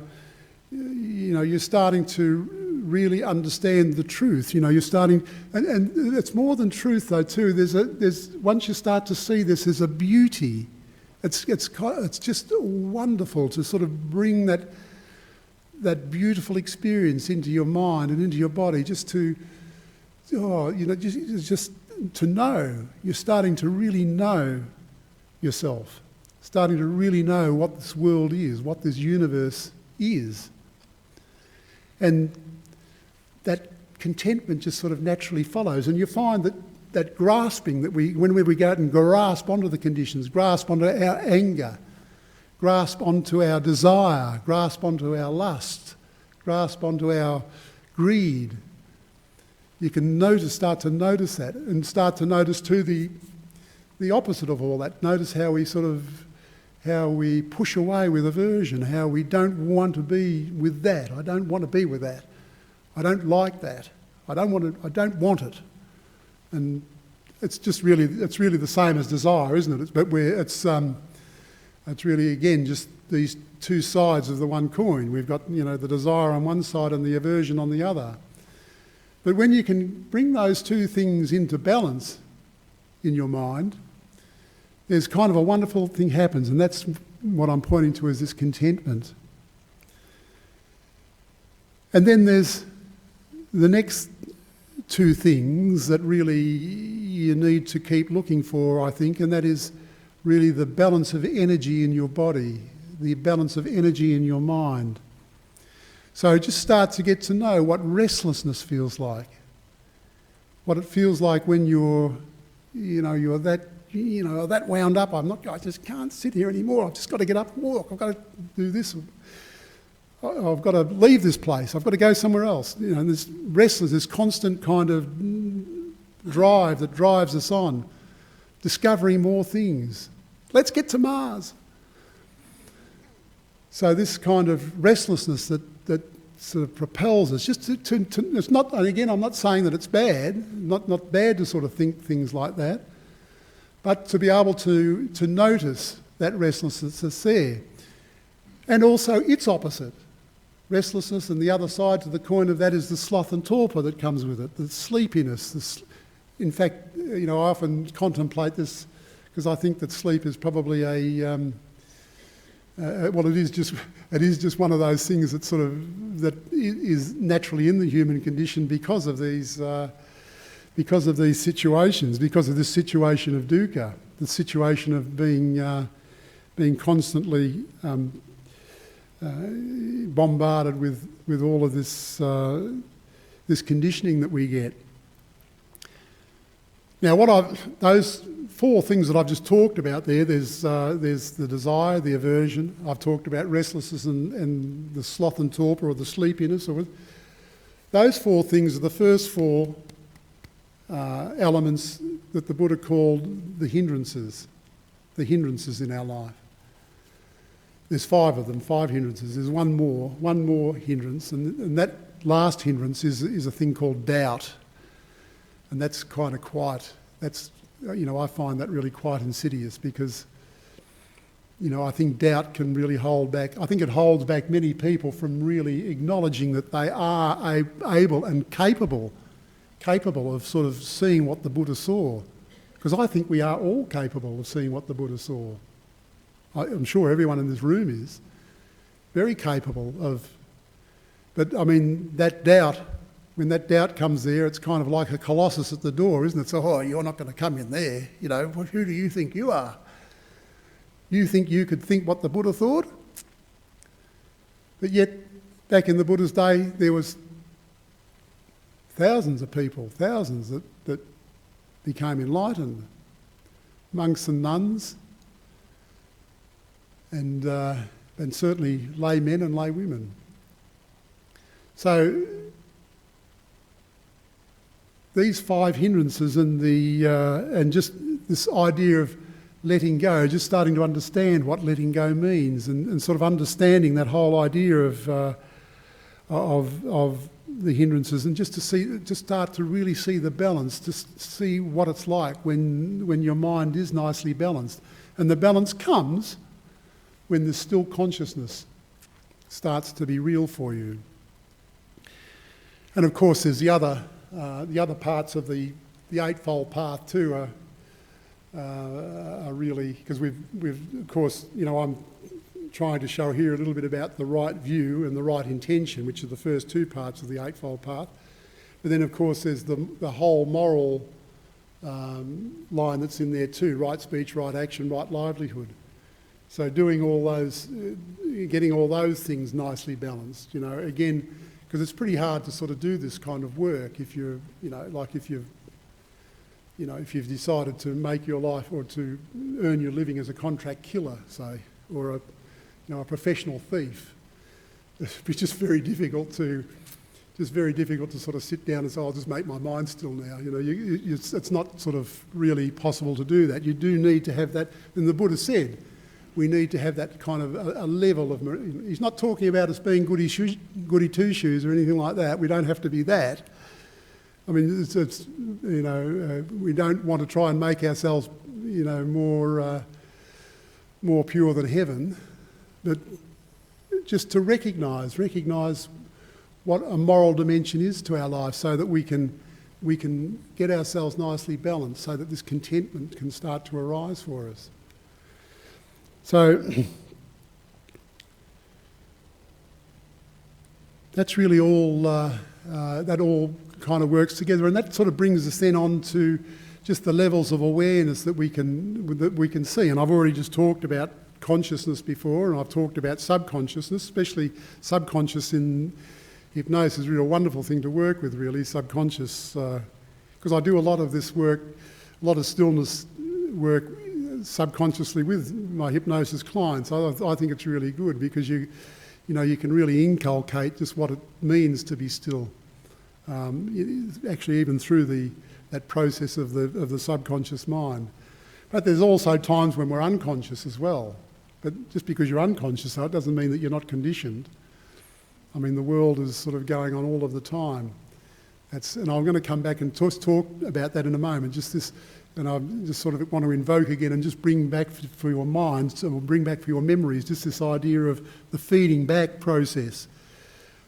starting to really understand the truth. You're starting, and it's more than truth though too. There's once you start to see this, there's a beauty. It's just wonderful to sort of bring that beautiful experience into your mind and into your body, just to know. You're starting to really know yourself, starting to really know what this world is, what this universe is. And that contentment just sort of naturally follows. And you find that grasping that when we go out and grasp onto the conditions, grasp onto our anger, grasp onto our desire, grasp onto our lust, grasp onto our greed, you can start to notice that, and start to notice too the opposite of all that. Notice how we push away with aversion, how we don't want to be with that. I don't want to be with that. I don't like that. I don't want it. And it's really the same as desire, isn't it? But it's really, again, just these two sides of the one coin. We've got, the desire on one side and the aversion on the other. But when you can bring those two things into balance in your mind, there's kind of a wonderful thing happens, and that's what I'm pointing to as this contentment. And then there's the next two things that really you need to keep looking for, I think, and that is really the balance of energy in your body, the balance of energy in your mind. So just start to get to know what restlessness feels like, what it feels like when you're that wound up. I just can't sit here anymore. I've just got to get up and walk. I've got to do this. I've got to leave this place. I've got to go somewhere else. This restless, this constant kind of drive that drives us on, discovering more things. Let's get to Mars. So this kind of restlessness that sort of propels us, just to it's not, and again, I'm not saying that it's bad, not bad to sort of think things like that, but to be able to notice that restlessness that's there. And also its opposite, restlessness, and the other side to the coin of that is the sloth and torpor that comes with it, the sleepiness. In fact, I often contemplate this because I think that sleep is probably it is just one of those things that is naturally in the human condition because of these situations, because of this situation of dukkha, the situation of being constantly bombarded with all of this conditioning that we get. Now, those four things that I've just talked about there's the desire, the aversion. I've talked about restlessness and the sloth and torpor, or the sleepiness. Those four things are the first four elements that the Buddha called the hindrances in our life. There's five of them, 5 hindrances. There's one more hindrance, and that last hindrance is a thing called doubt. And that's kind of I find that really quite insidious because, I think doubt can really hold back. I think it holds back many people from really acknowledging that they are able and capable of sort of seeing what the Buddha saw. Because I think we are all capable of seeing what the Buddha saw. I'm sure everyone in this room is very capable of. But I mean, that doubt, when that doubt comes there, it's kind of like a colossus at the door, isn't it? So, you're not going to come in there. Who do you think you are? You think you could think what the Buddha thought? But yet, back in the Buddha's day, there was thousands of people, that became enlightened. Monks and nuns, and certainly lay men and lay women. So these 5 hindrances and just this idea of letting go, just starting to understand what letting go means, and sort of understanding that whole idea of the hindrances, and just start to really see the balance, just see what it's like when your mind is nicely balanced. And the balance comes when the still consciousness starts to be real for you. And of course, there's the other parts of the Eightfold Path too are really, because we've of course, I'm trying to show here a little bit about the right view and the right intention, which are the first two parts of the Eightfold Path. But then, of course, there's the whole moral line that's in there too: right speech, right action, right livelihood. So doing all those, getting all those things nicely balanced, again, because it's pretty hard to sort of do this kind of work if you're, if you've decided to make your life or to earn your living as a contract killer, say, or a professional thief. It's just very difficult to sort of sit down and say, I'll just make my mind still now. It's not sort of really possible to do that. You do need to have that, and the Buddha said, we need to have that kind of a level of... He's not talking about us being goody two-shoes or anything like that. We don't have to be that. I mean, we don't want to try and make ourselves, more pure than heaven, but just to recognise what a moral dimension is to our life, so that we can get ourselves nicely balanced, so that this contentment can start to arise for us. So that's really all, that all kind of works together, and that sort of brings us then on to just the levels of awareness that we can see. And I've already just talked about consciousness before, and I've talked about subconsciousness, especially subconscious in hypnosis is really a wonderful thing to work with, really, subconscious, because I do a lot of this work, a lot of stillness work subconsciously with my hypnosis clients. I think it's really good, because you can really inculcate just what it means to be still. Actually, even through that process of the subconscious mind. But there's also times when we're unconscious as well. But just because you're unconscious, though, it doesn't mean that you're not conditioned. I mean, the world is sort of going on all of the time. And I'm going to come back and talk about that in a moment. And I just sort of want to invoke again and just bring back for your minds, or bring back for your memories, just this idea of the feeding back process.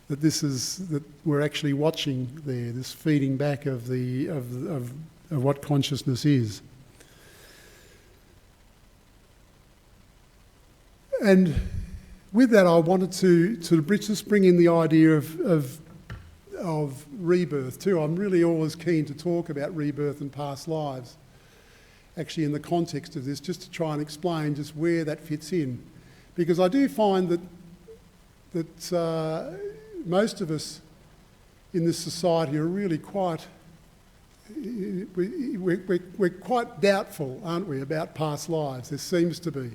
That we're actually watching there, this feeding back of what consciousness is. And with that, I wanted to just bring in the idea of rebirth too. I'm really always keen to talk about rebirth and past lives, actually in the context of this, just to try and explain just where that fits in. Because I do find that most of us in this society are really we're quite doubtful, aren't we, about past lives? There seems to be.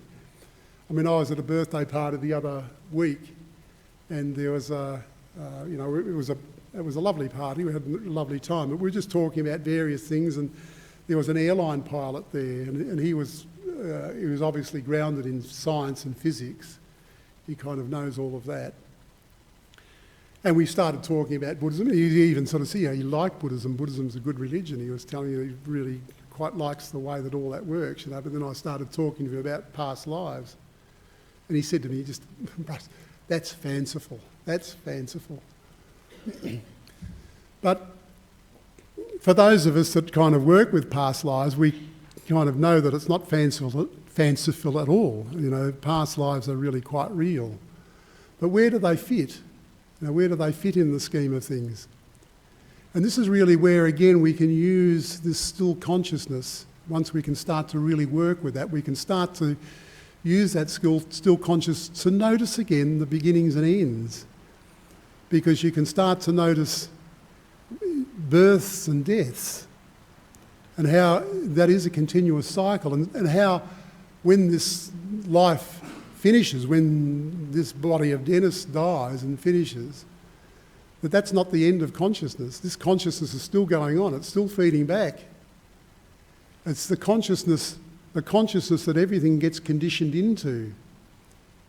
I mean, I was at a birthday party the other week, and there was it was a lovely party. We had a lovely time, but we were just talking about various things, and there was an airline pilot there, and he was obviously grounded in science and physics. He kind of knows all of that. And we started talking about Buddhism. He even sort of said, he liked Buddhism. Buddhism's a good religion. He was telling me he really quite likes the way that all that works, But then I started talking to him about past lives. And he said to me, that's fanciful. That's fanciful. But for those of us that kind of work with past lives, we kind of know that it's not fanciful at all. Past lives are really quite real. But where do they fit? Where do they fit in the scheme of things? And this is really where, again, we can use this still consciousness. Once we can start to really work with that, we can start to use that still conscious to notice again the beginnings and ends. Because you can start to notice births and deaths, and how that is a continuous cycle, and how when this life finishes, when this body of Dennis dies and finishes, that's not the end of consciousness. This consciousness is still going on. It's still feeding back. It's the consciousness the consciousness that everything gets conditioned into.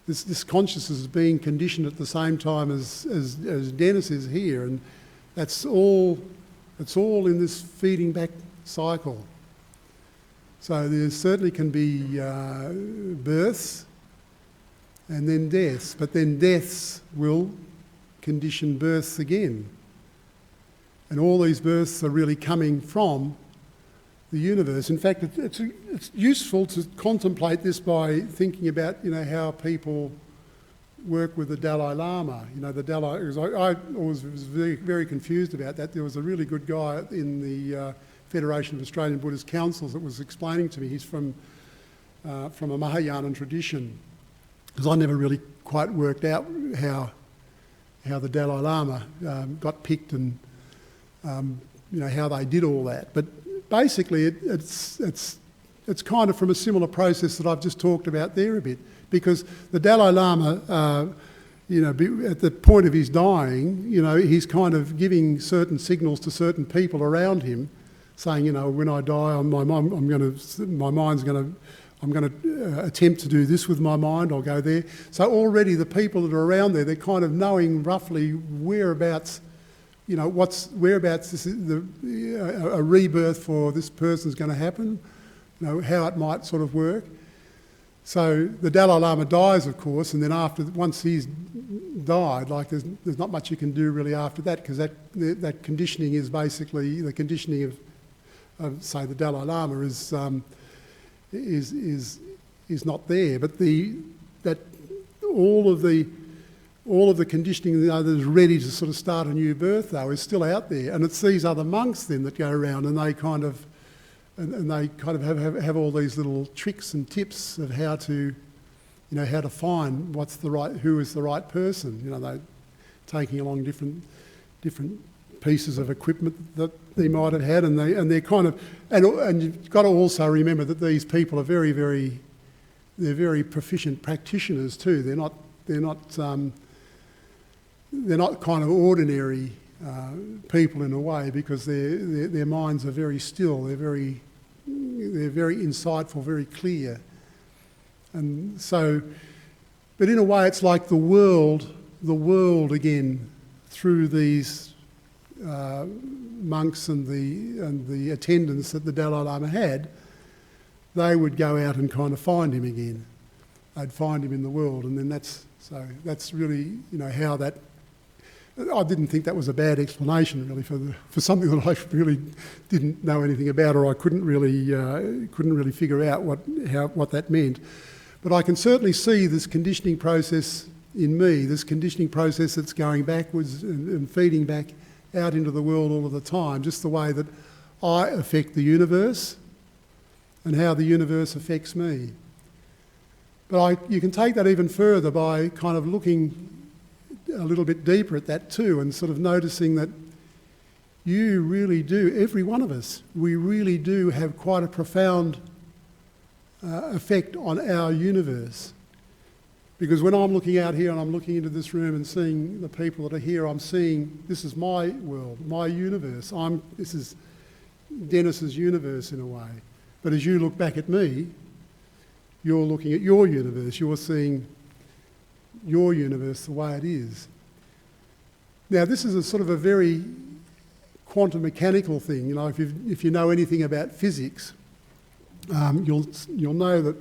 This consciousness is being conditioned at the same time as Dennis is here, and it's all in this feeding back cycle. So there certainly can be births and then deaths, but then deaths will condition births again. And all these births are really coming from the universe. In fact, it's useful to contemplate this by thinking about, how people work with the Dalai Lama. The Dalai, because I always was very, very confused about that. There was a really good guy in the Federation of Australian Buddhist Councils that was explaining to me. He's from a Mahayana tradition, because I never really quite worked out how the Dalai Lama got picked and how they did all that. But basically, it's kind of from a similar process that I've just talked about there a bit, because the Dalai Lama, at the point of his dying, he's kind of giving certain signals to certain people around him, saying, when I die, I'm going to attempt to do this with my mind. I'll go there. So already the people that are around there, they're kind of knowing roughly whereabouts. Whereabouts this is a rebirth for this person's going to happen, how it might sort of work. So the Dalai Lama dies, of course, and then once he's died, there's not much you can do really after that, because that conditioning is basically the conditioning of say the Dalai Lama is not there, but all of the conditioning that is ready to sort of start a new birth, though, is still out there, and it's these other monks then that go around and they kind of have all these little tricks and tips of how to find who is the right person. They're taking along different pieces of equipment that they might have had, and they're kind of and you've got to also remember that these people are very, very, they're very proficient practitioners too. They're not kind of ordinary people in a way, because their minds are very still. They're very insightful, very clear, and so. But in a way, it's like the world again through these monks and the attendants that the Dalai Lama had. They would go out and kind of find him again. They'd find him in the world, and then that's really how that. I didn't think that was a bad explanation really for something that I really didn't know anything about, or I couldn't really figure out what that meant. But I can certainly see this conditioning process in me, this conditioning process that's going backwards and feeding back out into the world all of the time, just the way that I affect the universe and how the universe affects me. But you can take that even further by kind of looking a little bit deeper at that too, and sort of noticing that you really do, every one of us, we really do have quite a profound effect on our universe. Because when I'm looking out here and I'm looking into this room and seeing the people that are here, I'm seeing this is my world, my universe. This is Dennis's universe in a way. But as you look back at me, you're looking at your universe. You're seeing your universe the way it is. Now, this is a sort of a very quantum mechanical thing. If you know anything about physics, you'll know that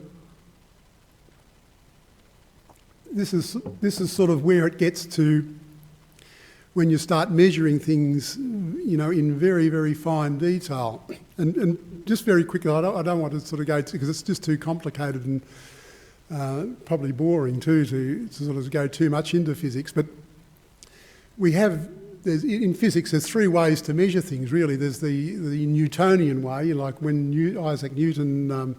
this is sort of where it gets to when you start measuring things, in very, very fine detail. And just very quickly, I don't want to sort of go to, because it's just too complicated and probably boring too to sort of go too much into physics. But in physics, there's three ways to measure things really. There's the Newtonian way, like when Isaac Newton,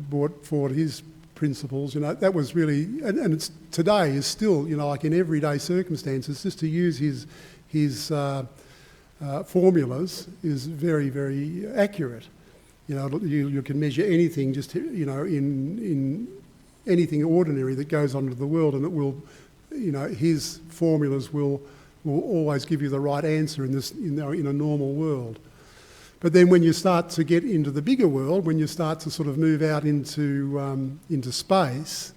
brought forward his principles, that was really, and it's today is still, like in everyday circumstances, just to use his formulas is very, very accurate. You can measure anything, just in anything ordinary that goes on into the world, and it will, his formulas will always give you the right answer in a normal world. But then when you start to get into the bigger world, when you start to sort of move out into space,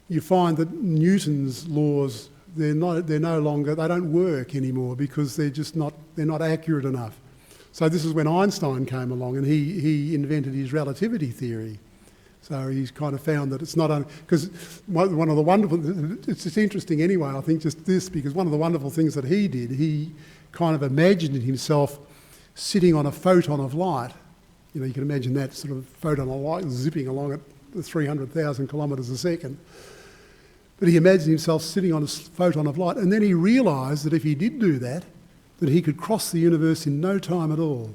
you find that Newton's laws, they don't work anymore because they're not accurate enough. So this is when Einstein came along, and he invented his relativity theory. So he's kind of found that it's not because one of the wonderful, it's just interesting anyway, I think, just this, because one of the wonderful things that he did, he kind of imagined himself sitting on a photon of light. You know, you can imagine that sort of photon of light zipping along at 300,000 kilometres a second. But he imagined himself sitting on a photon of light, and then he realised that if he did do that, that he could cross the universe in no time at all.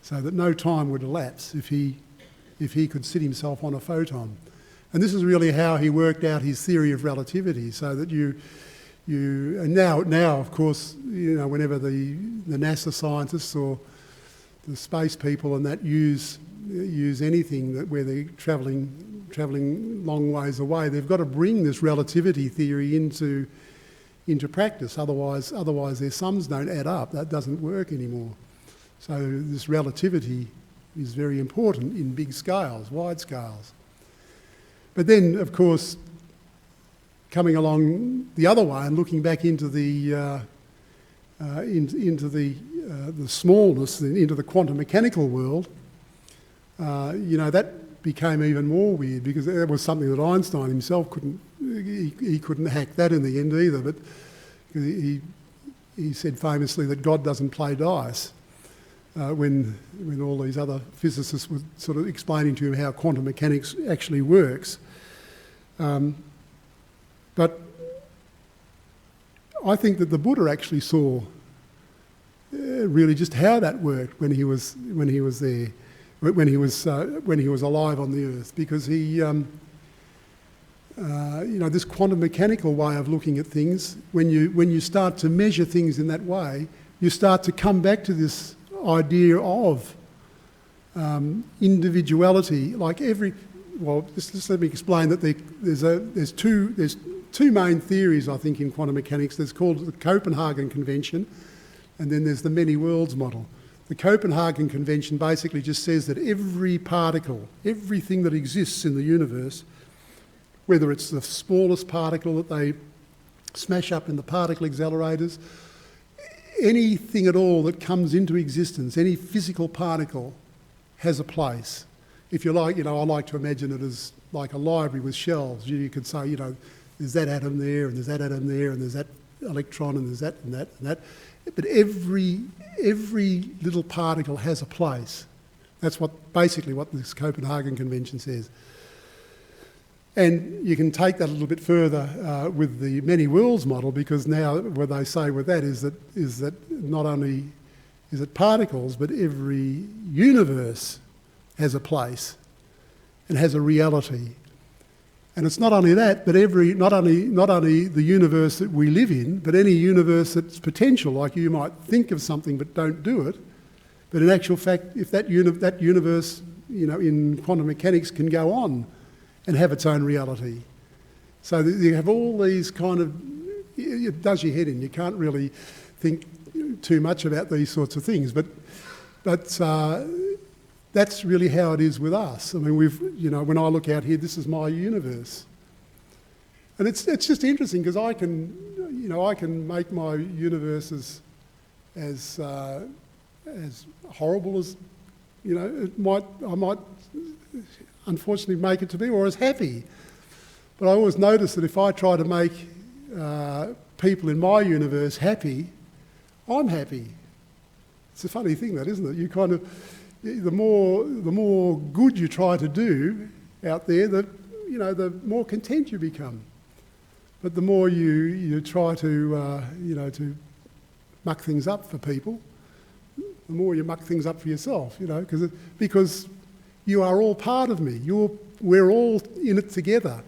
So that no time would elapse if he could sit himself on a photon. And this is really how he worked out his theory of relativity, so that and now of course, you know, whenever the NASA scientists or the space people and that use anything that where they're travelling long ways away, they've got to bring this relativity theory into practice. Otherwise their sums don't add up. That doesn't work anymore. So this relativity is very important in big scales, wide scales. But then, of course, coming along the other way and looking back into the smallness, into the quantum mechanical world, you know, that became even more weird, because that was something that Einstein himself couldn't hack that in the end either. But he said famously that God doesn't play dice. When all these other physicists were sort of explaining to him how quantum mechanics actually works. But I think that the Buddha actually saw really just how that worked when he was there, when he was alive on the earth, because he, you know, this quantum mechanical way of looking at things, when you start to measure things in that way, you start to come back to this idea of individuality. Like just let me explain that there's two main theories, I think, in quantum mechanics. There's called the Copenhagen Convention, and then there's the many worlds model. The Copenhagen Convention basically just says that every particle, everything that exists in the universe, whether it's the smallest particle that they smash up in the particle accelerators, anything at all that comes into existence, any physical particle, has a place. If you like, you know, I like to imagine it as like a library with shelves. You could say, you know, there's that atom there, and there's that atom there, and there's that electron, and there's that and that and that. But every little particle has a place. That's basically what this Copenhagen Convention says. And you can take that a little bit further with the many worlds model, because now what they say with that is that not only is it particles, but every universe has a place and has a reality. And it's not only that, but not only the universe that we live in, but any universe that's potential, like you might think of something but don't do it. But in actual fact, if that universe, you know, in quantum mechanics can go on and have its own reality. So you have all these kind of, it does your head in. You can't really think too much about these sorts of things, but that's really how it is with us. I mean, you know, when I look out here, this is my universe. And it's just interesting, because I can make my universe as horrible as, you know, I might unfortunately make it to be, or as happy. But I always notice that if I try to make people in my universe happy, I'm happy. It's a funny thing, that, isn't it? You kind of, the more good you try to do out there, the more content you become. But the more you try to to muck things up for people, the more you muck things up for yourself. You know, because you are all part of me. We're all in it together.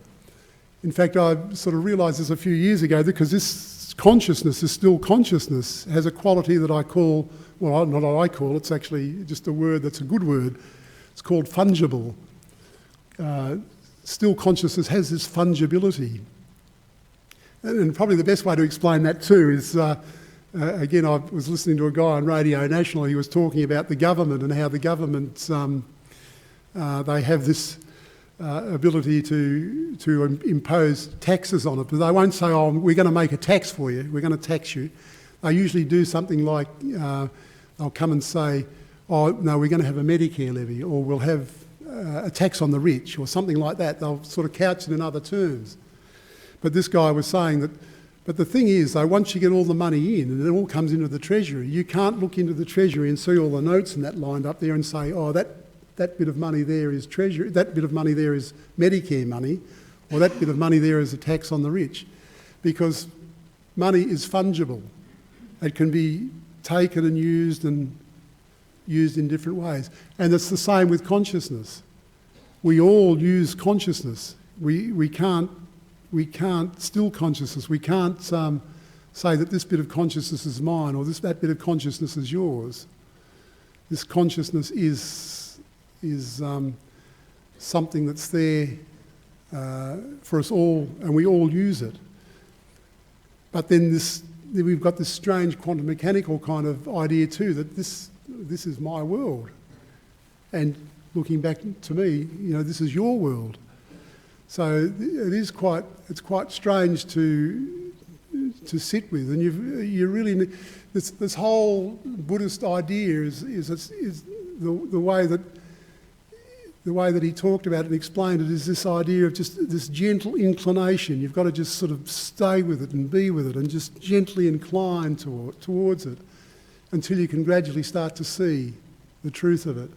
In fact, I sort of realised this a few years ago, because this consciousness, this still consciousness, has a quality that I call, well, not what I call, it's actually just a word that's a good word. It's called fungible. Still consciousness has this fungibility. And probably the best way to explain that too is again, I was listening to a guy on Radio National. He was talking about the government and how the government, they have this ability to impose taxes on it. But they won't say, oh, we're going to make a tax for you, we're going to tax you. They usually do something like, they'll come and say, oh, no, we're going to have a Medicare levy, or we'll have a tax on the rich, or something like that. They'll sort of couch it in other terms. But this guy was saying that, but the thing is, though, once you get all the money in and it all comes into the Treasury, you can't look into the Treasury and see all the notes and that lined up there and say, oh, that bit of money there is Treasury, that bit of money there is Medicare money, or that bit of money there is a tax on the rich. Because money is fungible. It can be taken and used in different ways. And it's the same with consciousness. We all use consciousness. We can't still consciousness. We can't say that this bit of consciousness is mine, or that bit of consciousness is yours. This consciousness is something that's there for us all, and we all use it. But then we've got this strange quantum mechanical kind of idea too, that this is my world, and looking back to me, this is your world. So it's quite strange to sit with, and you really this whole Buddhist idea is the way that he talked about it and explained it is this idea of just this gentle inclination. You've got to just sort of stay with it and be with it and just gently incline towards it until you can gradually start to see the truth of it,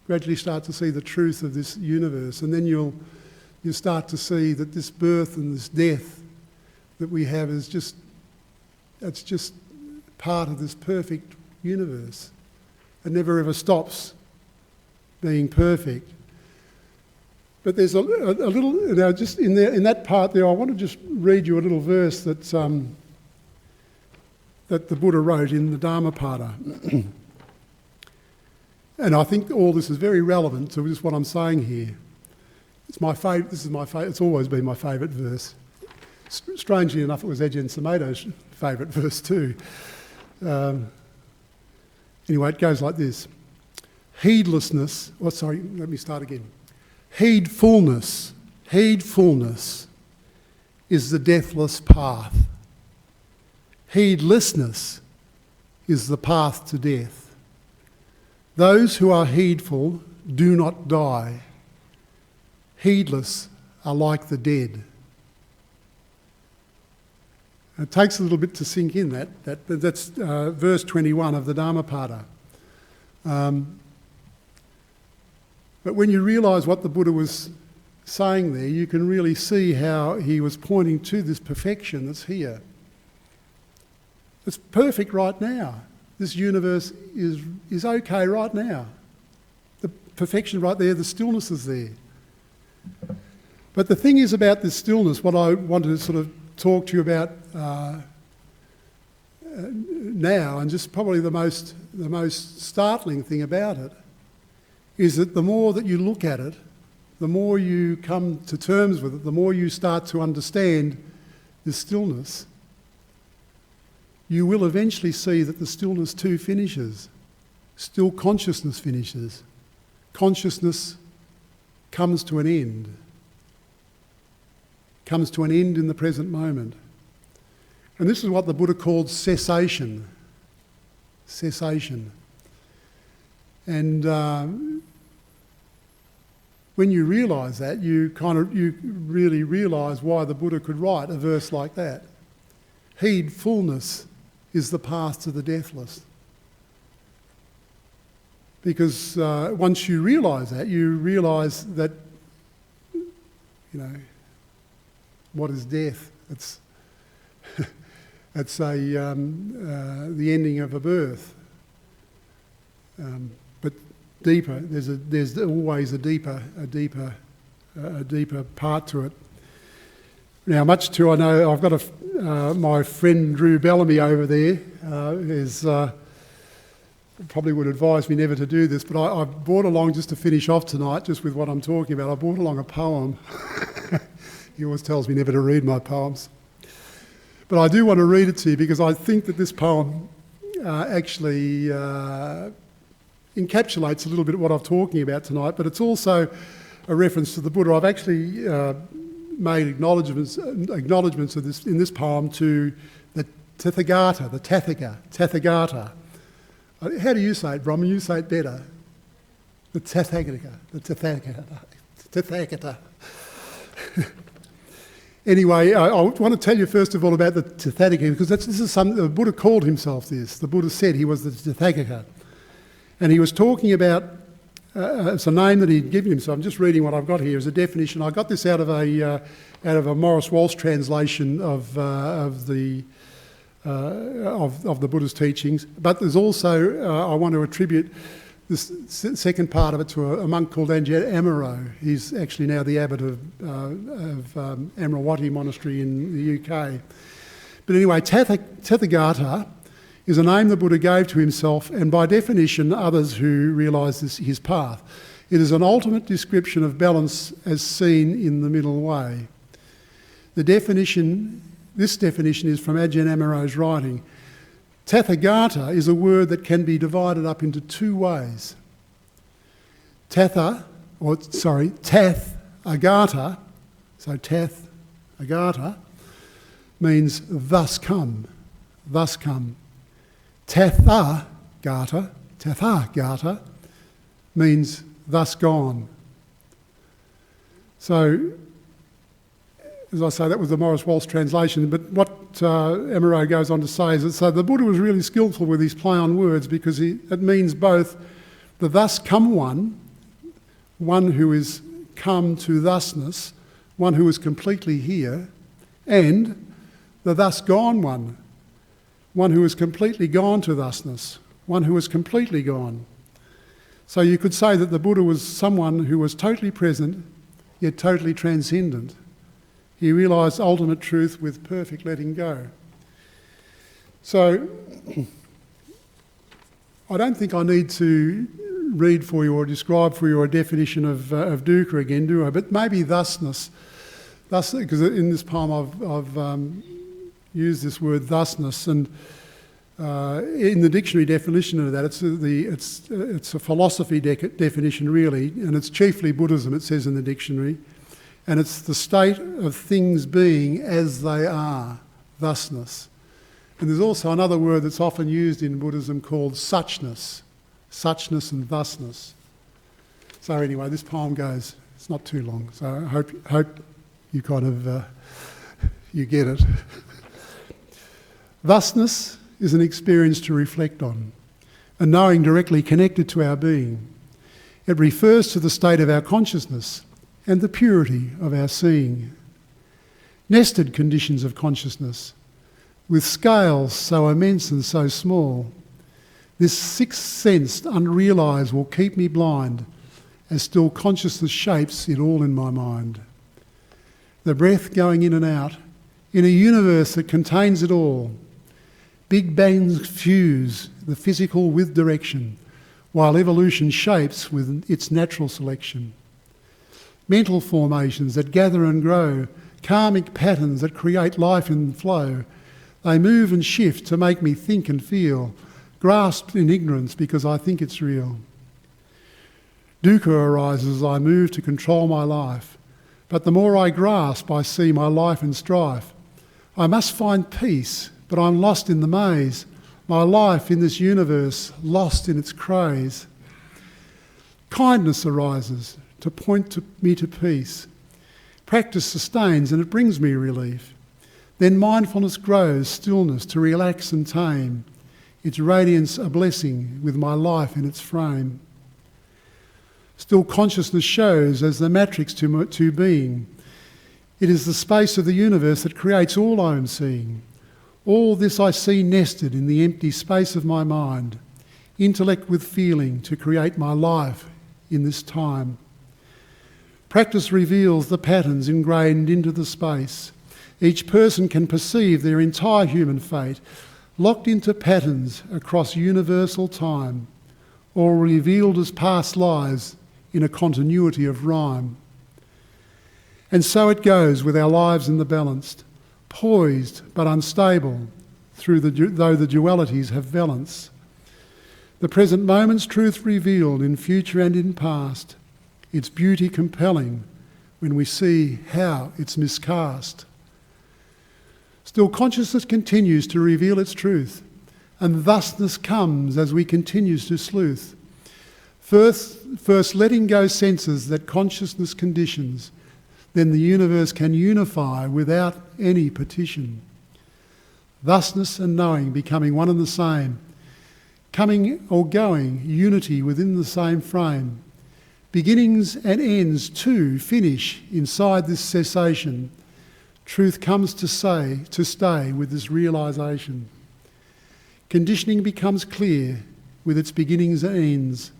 gradually start to see the truth of this universe, and then you'll start to see that this birth and this death that we have is just part of this perfect universe. It never ever stops being perfect. But there's a little, just in that part there, I want to just read you a little verse that the Buddha wrote in the Dhammapada. And I think all this is very relevant to just what I'm saying here. It's my favourite. This is my favourite. It's always been my favourite verse. Strangely enough, it was Ajahn Sumedho's favourite verse too. Anyway, it goes like this: heedlessness. Oh, sorry. Let me start again. Heedfulness is the deathless path. Heedlessness is the path to death. Those who are heedful do not die. Heedless are like the dead. It takes a little bit to sink in that's verse 21 of the Dhammapada. But when you realise what the Buddha was saying there, you can really see how he was pointing to this perfection that's here. It's perfect right now. This universe is okay right now. The perfection right there, the stillness is there. But the thing is about this stillness, what I wanted to sort of talk to you about now, and just probably the most startling thing about it, is that the more that you look at it, the more you come to terms with it, the more you start to understand this stillness, you will eventually see that the stillness too finishes. Still consciousness finishes. Consciousness comes to an end. Comes to an end in the present moment. And this is what the Buddha called cessation. Cessation. And when you realise that, you really realise why the Buddha could write a verse like that. Heedfulness is the path to the deathless. Because once you realise that, what is death? It's the ending of a birth. But deeper, there's always a deeper part to it. Now, much too, I know I've got my friend Drew Bellamy over there probably would advise me never to do this, but I brought along, just to finish off tonight, just with what I'm talking about, I brought along a poem. He always tells me never to read my poems. But I do want to read it to you because I think that this poem actually encapsulates a little bit of what I'm talking about tonight, but it's also a reference to the Buddha. I've actually made acknowledgements of this in this poem to the Tathagata, Tathagata. How do you say it, Brahman? You say it better. The Tathagata. Anyway, I want to tell you first of all about the Tathagata, because this is something the Buddha called himself this. The Buddha said he was the Tathagata. And he was talking about, it's a name that he'd given himself. I'm just reading what I've got here as a definition. I got this out of a Morris Walsh translation of the Buddha's teachings. But there's also, I want to attribute this second part of it to a monk called Ajahn Amaro. He's actually now the abbot of Amarawati Monastery in the UK. But anyway, Tathagata is a name the Buddha gave to himself and by definition others who realise his path. It is an ultimate description of balance as seen in the middle way. This definition is from Ajahn Amaro's writing. Tathagata is a word that can be divided up into two ways. Tathagata, so Tathagata means thus come. Tathagata means thus gone. So, as I say, that was the Morris Walsh translation, but what Amaro goes on to say is that so the Buddha was really skillful with his play on words because it means both the thus come one who is come to thusness, one who is completely here, and the thus gone one who is completely gone to thusness, one who is completely gone. So you could say that the Buddha was someone who was totally present, yet totally transcendent. He realised ultimate truth with perfect letting go. So I don't think I need to read for you or describe for you a definition of dukkha again, do I? But maybe thusness, because in this poem I've used this word thusness, and in the dictionary definition of that, it's a philosophy definition really, and it's chiefly Buddhism, it says in the dictionary. And it's the state of things being as they are, thusness. And there's also another word that's often used in Buddhism called suchness and thusness. So anyway, this poem goes, it's not too long, so I hope you kind of, you get it. Thusness is an experience to reflect on, a knowing directly connected to our being. It refers to the state of our consciousness and the purity of our seeing. Nested conditions of consciousness, with scales so immense and so small, this sixth sense unrealised will keep me blind, as still consciousness shapes it all in my mind. The breath going in and out, in a universe that contains it all. Big bangs fuse the physical with direction, while evolution shapes with its natural selection. Mental formations that gather and grow, karmic patterns that create life in flow. They move and shift to make me think and feel, grasped in ignorance because I think it's real. Dukkha arises as I move to control my life, but the more I grasp, I see my life in strife. I must find peace, but I'm lost in the maze, my life in this universe, lost in its craze. Kindness arises to point me to peace. Practice sustains and it brings me relief. Then mindfulness grows, stillness to relax and tame, its radiance a blessing with my life in its frame. Still consciousness shows as the matrix to being. It is the space of the universe that creates all I am seeing. All this I see nested in the empty space of my mind, intellect with feeling to create my life in this time. Practice reveals the patterns ingrained into the space. Each person can perceive their entire human fate, locked into patterns across universal time, or revealed as past lives in a continuity of rhyme. And so it goes with our lives in the balanced. poised but unstable, though the dualities have valence. The present moment's truth revealed in future and in past, its beauty compelling when we see how it's miscast. Still consciousness continues to reveal its truth, and thusness comes as we continue to sleuth. First letting go senses that consciousness conditions, then the universe can unify without any partition. Thusness and knowing becoming one and the same, coming or going, unity within the same frame. Beginnings and ends too finish inside this cessation. Truth comes to stay with this realisation. Conditioning becomes clear with its beginnings and ends,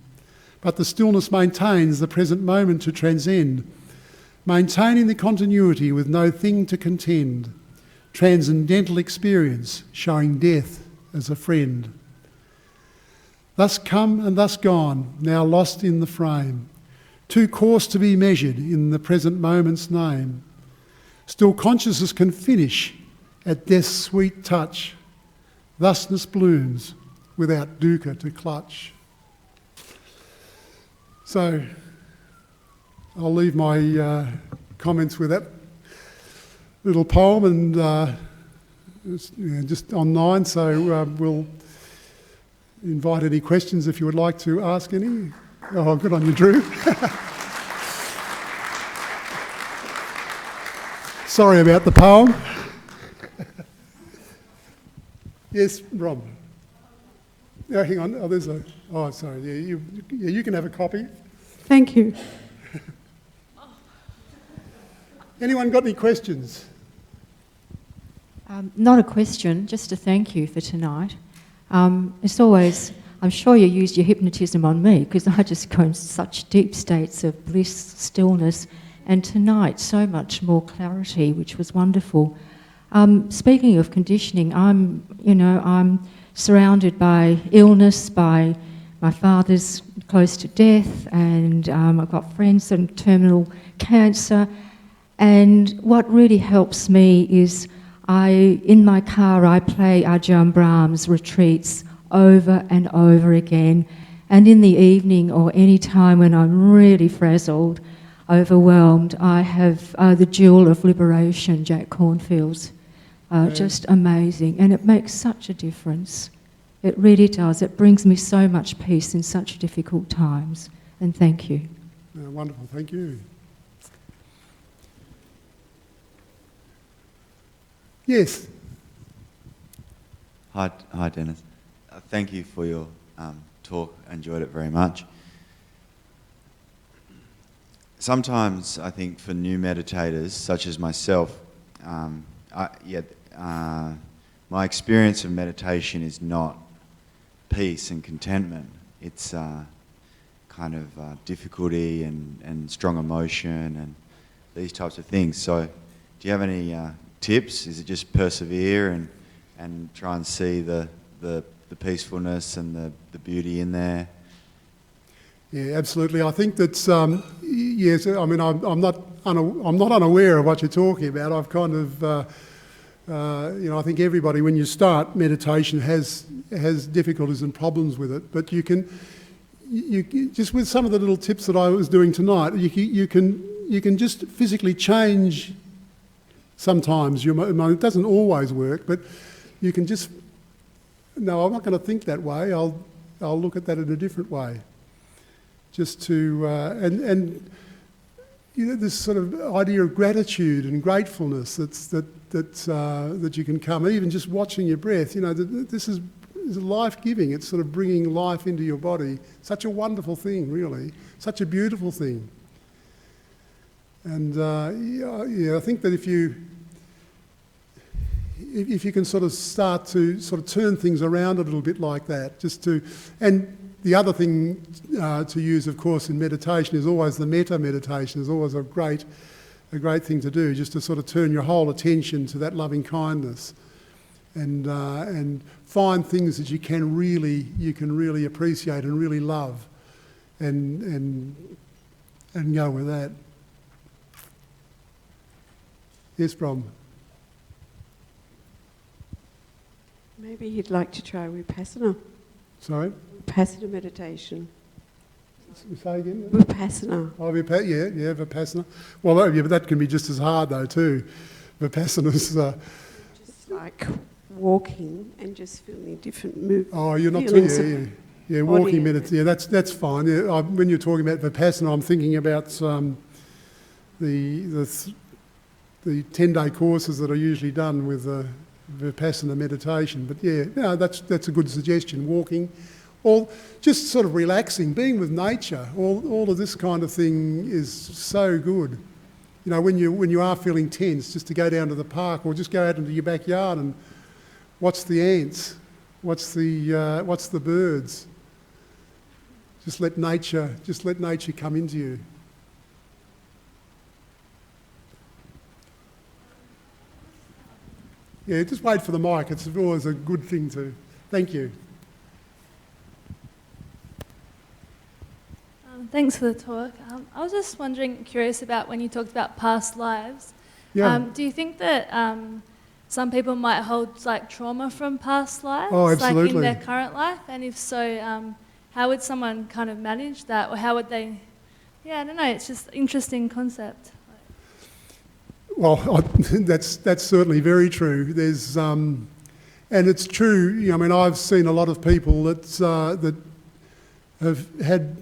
but the stillness maintains the present moment to transcend, maintaining the continuity with no thing to contend. Transcendental experience showing death as a friend. Thus come and thus gone, now lost in the frame, too coarse to be measured in the present moment's name. Still consciousness can finish at death's sweet touch. Thusness blooms without dukkha to clutch. So I'll leave my comments with that little poem, and it's, just online, so we'll invite any questions if you would like to ask any. Oh, good on you, Drew. Sorry about the poem. Yes, Rob. Oh, hang on. Oh, there's a. Oh, sorry. Yeah, you can have a copy. Thank you. Anyone got any questions? Not a question, just a thank you for tonight. It's always, I'm sure you used your hypnotism on me, because I just go in such deep states of bliss, stillness, and tonight so much more clarity, which was wonderful. Speaking of conditioning, I'm surrounded by illness, by my father's close to death, and I've got friends in terminal cancer. And what really helps me is in my car I play Ajahn Brahm's retreats over and over again. And in the evening or any time when I'm really frazzled, overwhelmed, I have the Jewel of Liberation, Jack Cornfield's. Just amazing. And it makes such a difference. It really does. It brings me so much peace in such difficult times. And thank you. Wonderful. Thank you. Yes. Hi, Dennis. Thank you for your talk. I enjoyed it very much. Sometimes I think for new meditators, such as myself, my experience of meditation is not peace and contentment. It's kind of difficulty and strong emotion and these types of things. So do you have any tips? Is it just persevere and try and see the peacefulness and the beauty in there? Yeah, absolutely. I think that's yes. I mean, I'm not unaware of what you're talking about. I've kind of I think everybody, when you start meditation, has difficulties and problems with it. But you can just with some of the little tips that I was doing tonight, you can just physically change. Sometimes your mind, it doesn't always work, but you can just, no, I'm not going to think that way. I'll look at that in a different way. Just to and this sort of idea of gratitude and gratefulness that you can come, even just watching your breath. This is life-giving. It's sort of bringing life into your body. Such a wonderful thing, really. Such a beautiful thing. And I think that if you can sort of start to sort of turn things around a little bit like that, and the other thing to use, of course, in meditation is always the metta meditation. Is always a great thing to do, just to sort of turn your whole attention to that loving kindness, and find things that you can really appreciate and really love, and go with that. Yes, Brom. Maybe he'd like to try Vipassana. Sorry? Vipassana meditation. Say again? Vipassana. Oh, Vipassana. Well, yeah, but that can be just as hard though too. Vipassana's... Just like walking and just feeling different movements. Oh, you're not feelings too... of Yeah, body walking and- minutes. Yeah, that's fine. Yeah, when you're talking about Vipassana, I'm thinking about the 10-day courses that are usually done with Vipassana meditation. But yeah, no, that's a good suggestion. Walking, or just sort of relaxing, being with nature. All of this kind of thing is so good. You know, when you are feeling tense, just to go down to the park or just go out into your backyard and watch the ants, watch the birds. Just let nature come into you. Yeah, just wait for the mic. It's always a good thing to. Thank you. Thanks for the talk. I was just wondering, curious about when you talked about past lives. Yeah. Do you think that some people might hold like trauma from past lives, Oh, like in absolutely. their current life? And if so, how would someone kind of manage that, or how would they? Yeah, I don't know. It's just an interesting concept. Well, that's certainly very true. There's and it's true. You know, I mean, I've seen a lot of people that have had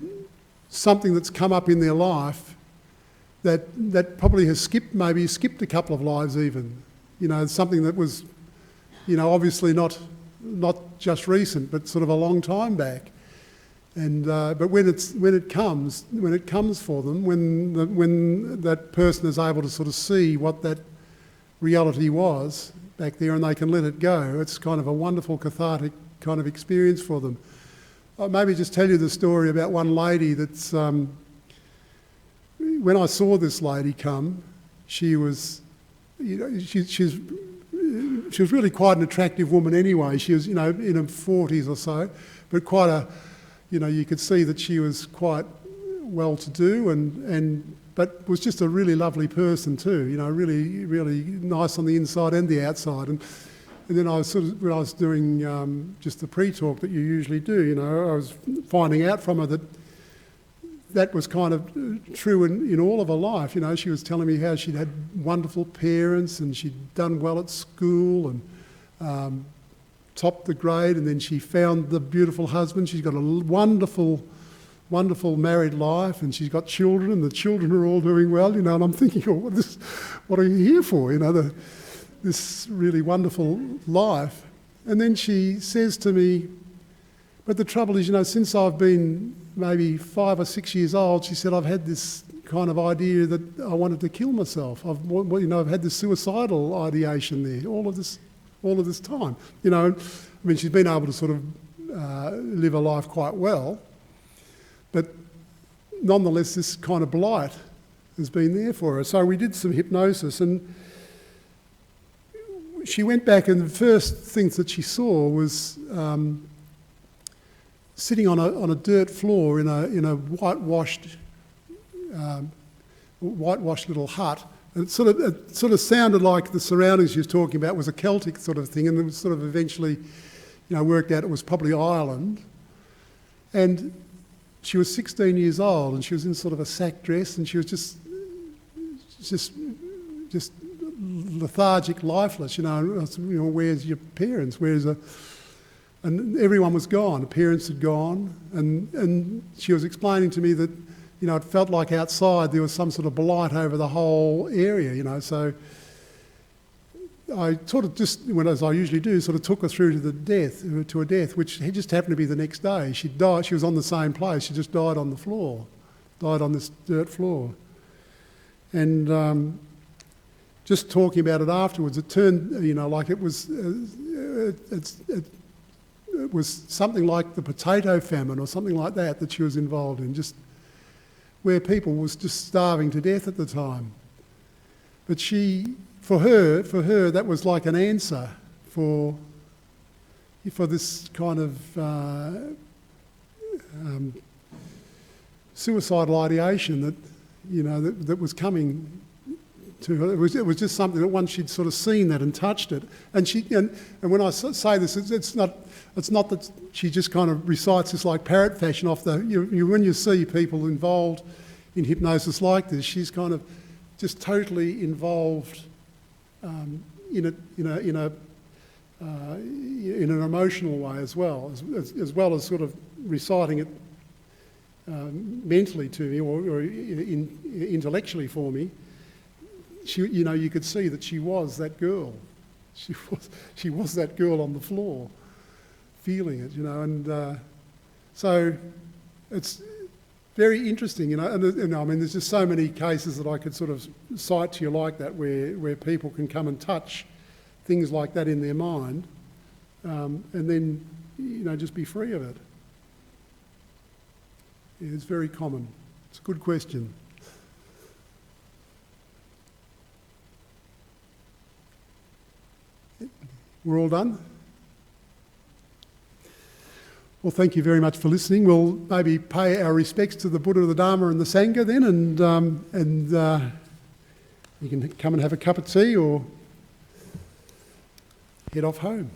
something that's come up in their life that probably has skipped a couple of lives even. You know, something that was, you know, obviously not just recent, but sort of a long time back. And but when it comes for them, when that person is able to sort of see what that reality was back there and they can let it go, it's kind of a wonderful cathartic kind of experience for them. I'll maybe just tell you the story about one lady that's, when I saw this lady come, she was, you know, she was really quite an attractive woman anyway. She was, you know, in her 40s or so, but quite a, you know, you could see that she was quite well-to-do but was just a really lovely person too, you know, really, really nice on the inside and the outside. And then I was sort of, when I was doing just the pre-talk that you usually do, you know, I was finding out from her that was kind of true in all of her life. You know, she was telling me how she'd had wonderful parents and she'd done well at school and topped the grade, and then she found the beautiful husband. She's got a wonderful married life, and she's got children, and the children are all doing well, you know, and I'm thinking, oh, what are you here for, you know, this really wonderful life. And then she says to me, but the trouble is, you know, since I've been maybe 5 or 6 years old, she said, I've had this kind of idea that I wanted to kill myself. I've had this suicidal ideation there all of this time. You know, I mean, she's been able to sort of live her life quite well, but nonetheless, this kind of blight has been there for her. So we did some hypnosis, and she went back, and the first things that she saw was sitting on a dirt floor in a whitewashed little hut. And it sort of sounded like the surroundings she was talking about was a Celtic sort of thing, and it was sort of eventually, you know, worked out it was probably Ireland. And she was 16 years old, and she was in sort of a sack dress, and she was just lethargic, lifeless. You know, where's your parents? And everyone was gone. The parents had gone, and she was explaining to me that, you know, it felt like outside there was some sort of blight over the whole area, you know. So I sort of just, as I usually do, sort of took her through to a death, which just happened to be the next day. She died. She was on the same place. She just died on the floor, died on this dirt floor. And just talking about it afterwards, it turned, you know, like it was something like the potato famine or something like that she was involved in, just where people was just starving to death at the time. But for her, that was like an answer for this kind of suicidal ideation that, you know, that was coming to her. It was just something that once she'd sort of seen that and touched it, and when I say this, it's not that she just kind of recites this like parrot fashion off the. When you see people involved in hypnosis like this, she's kind of just totally involved in an emotional way as well as sort of reciting it mentally to me or intellectually for me. You could see that she was that girl. She was that girl on the floor, feeling it, and so it's very interesting, and I mean, there's just so many cases that I could sort of cite to you like that, where people can come and touch things like that in their mind, and then just be free of it. Yeah, it's very common. It's a good question. We're all done? Well, thank you very much for listening. We'll maybe pay our respects to the Buddha, the Dhamma and the Sangha then, and you can come and have a cup of tea or head off home.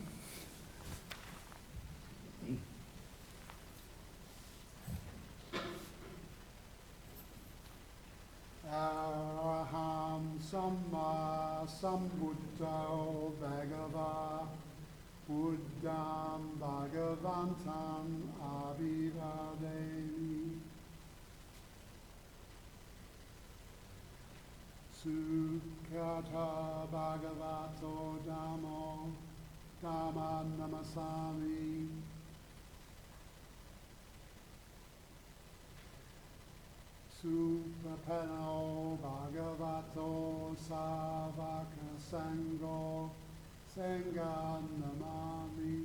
Araham Samma Sambuddho Bhagava Buddham Bhagavantam Abhivademi Sukhata Bhagavato Dhammo Dhamma Namasami Supapano Bhagavato Savaka Sangho Sangha Namami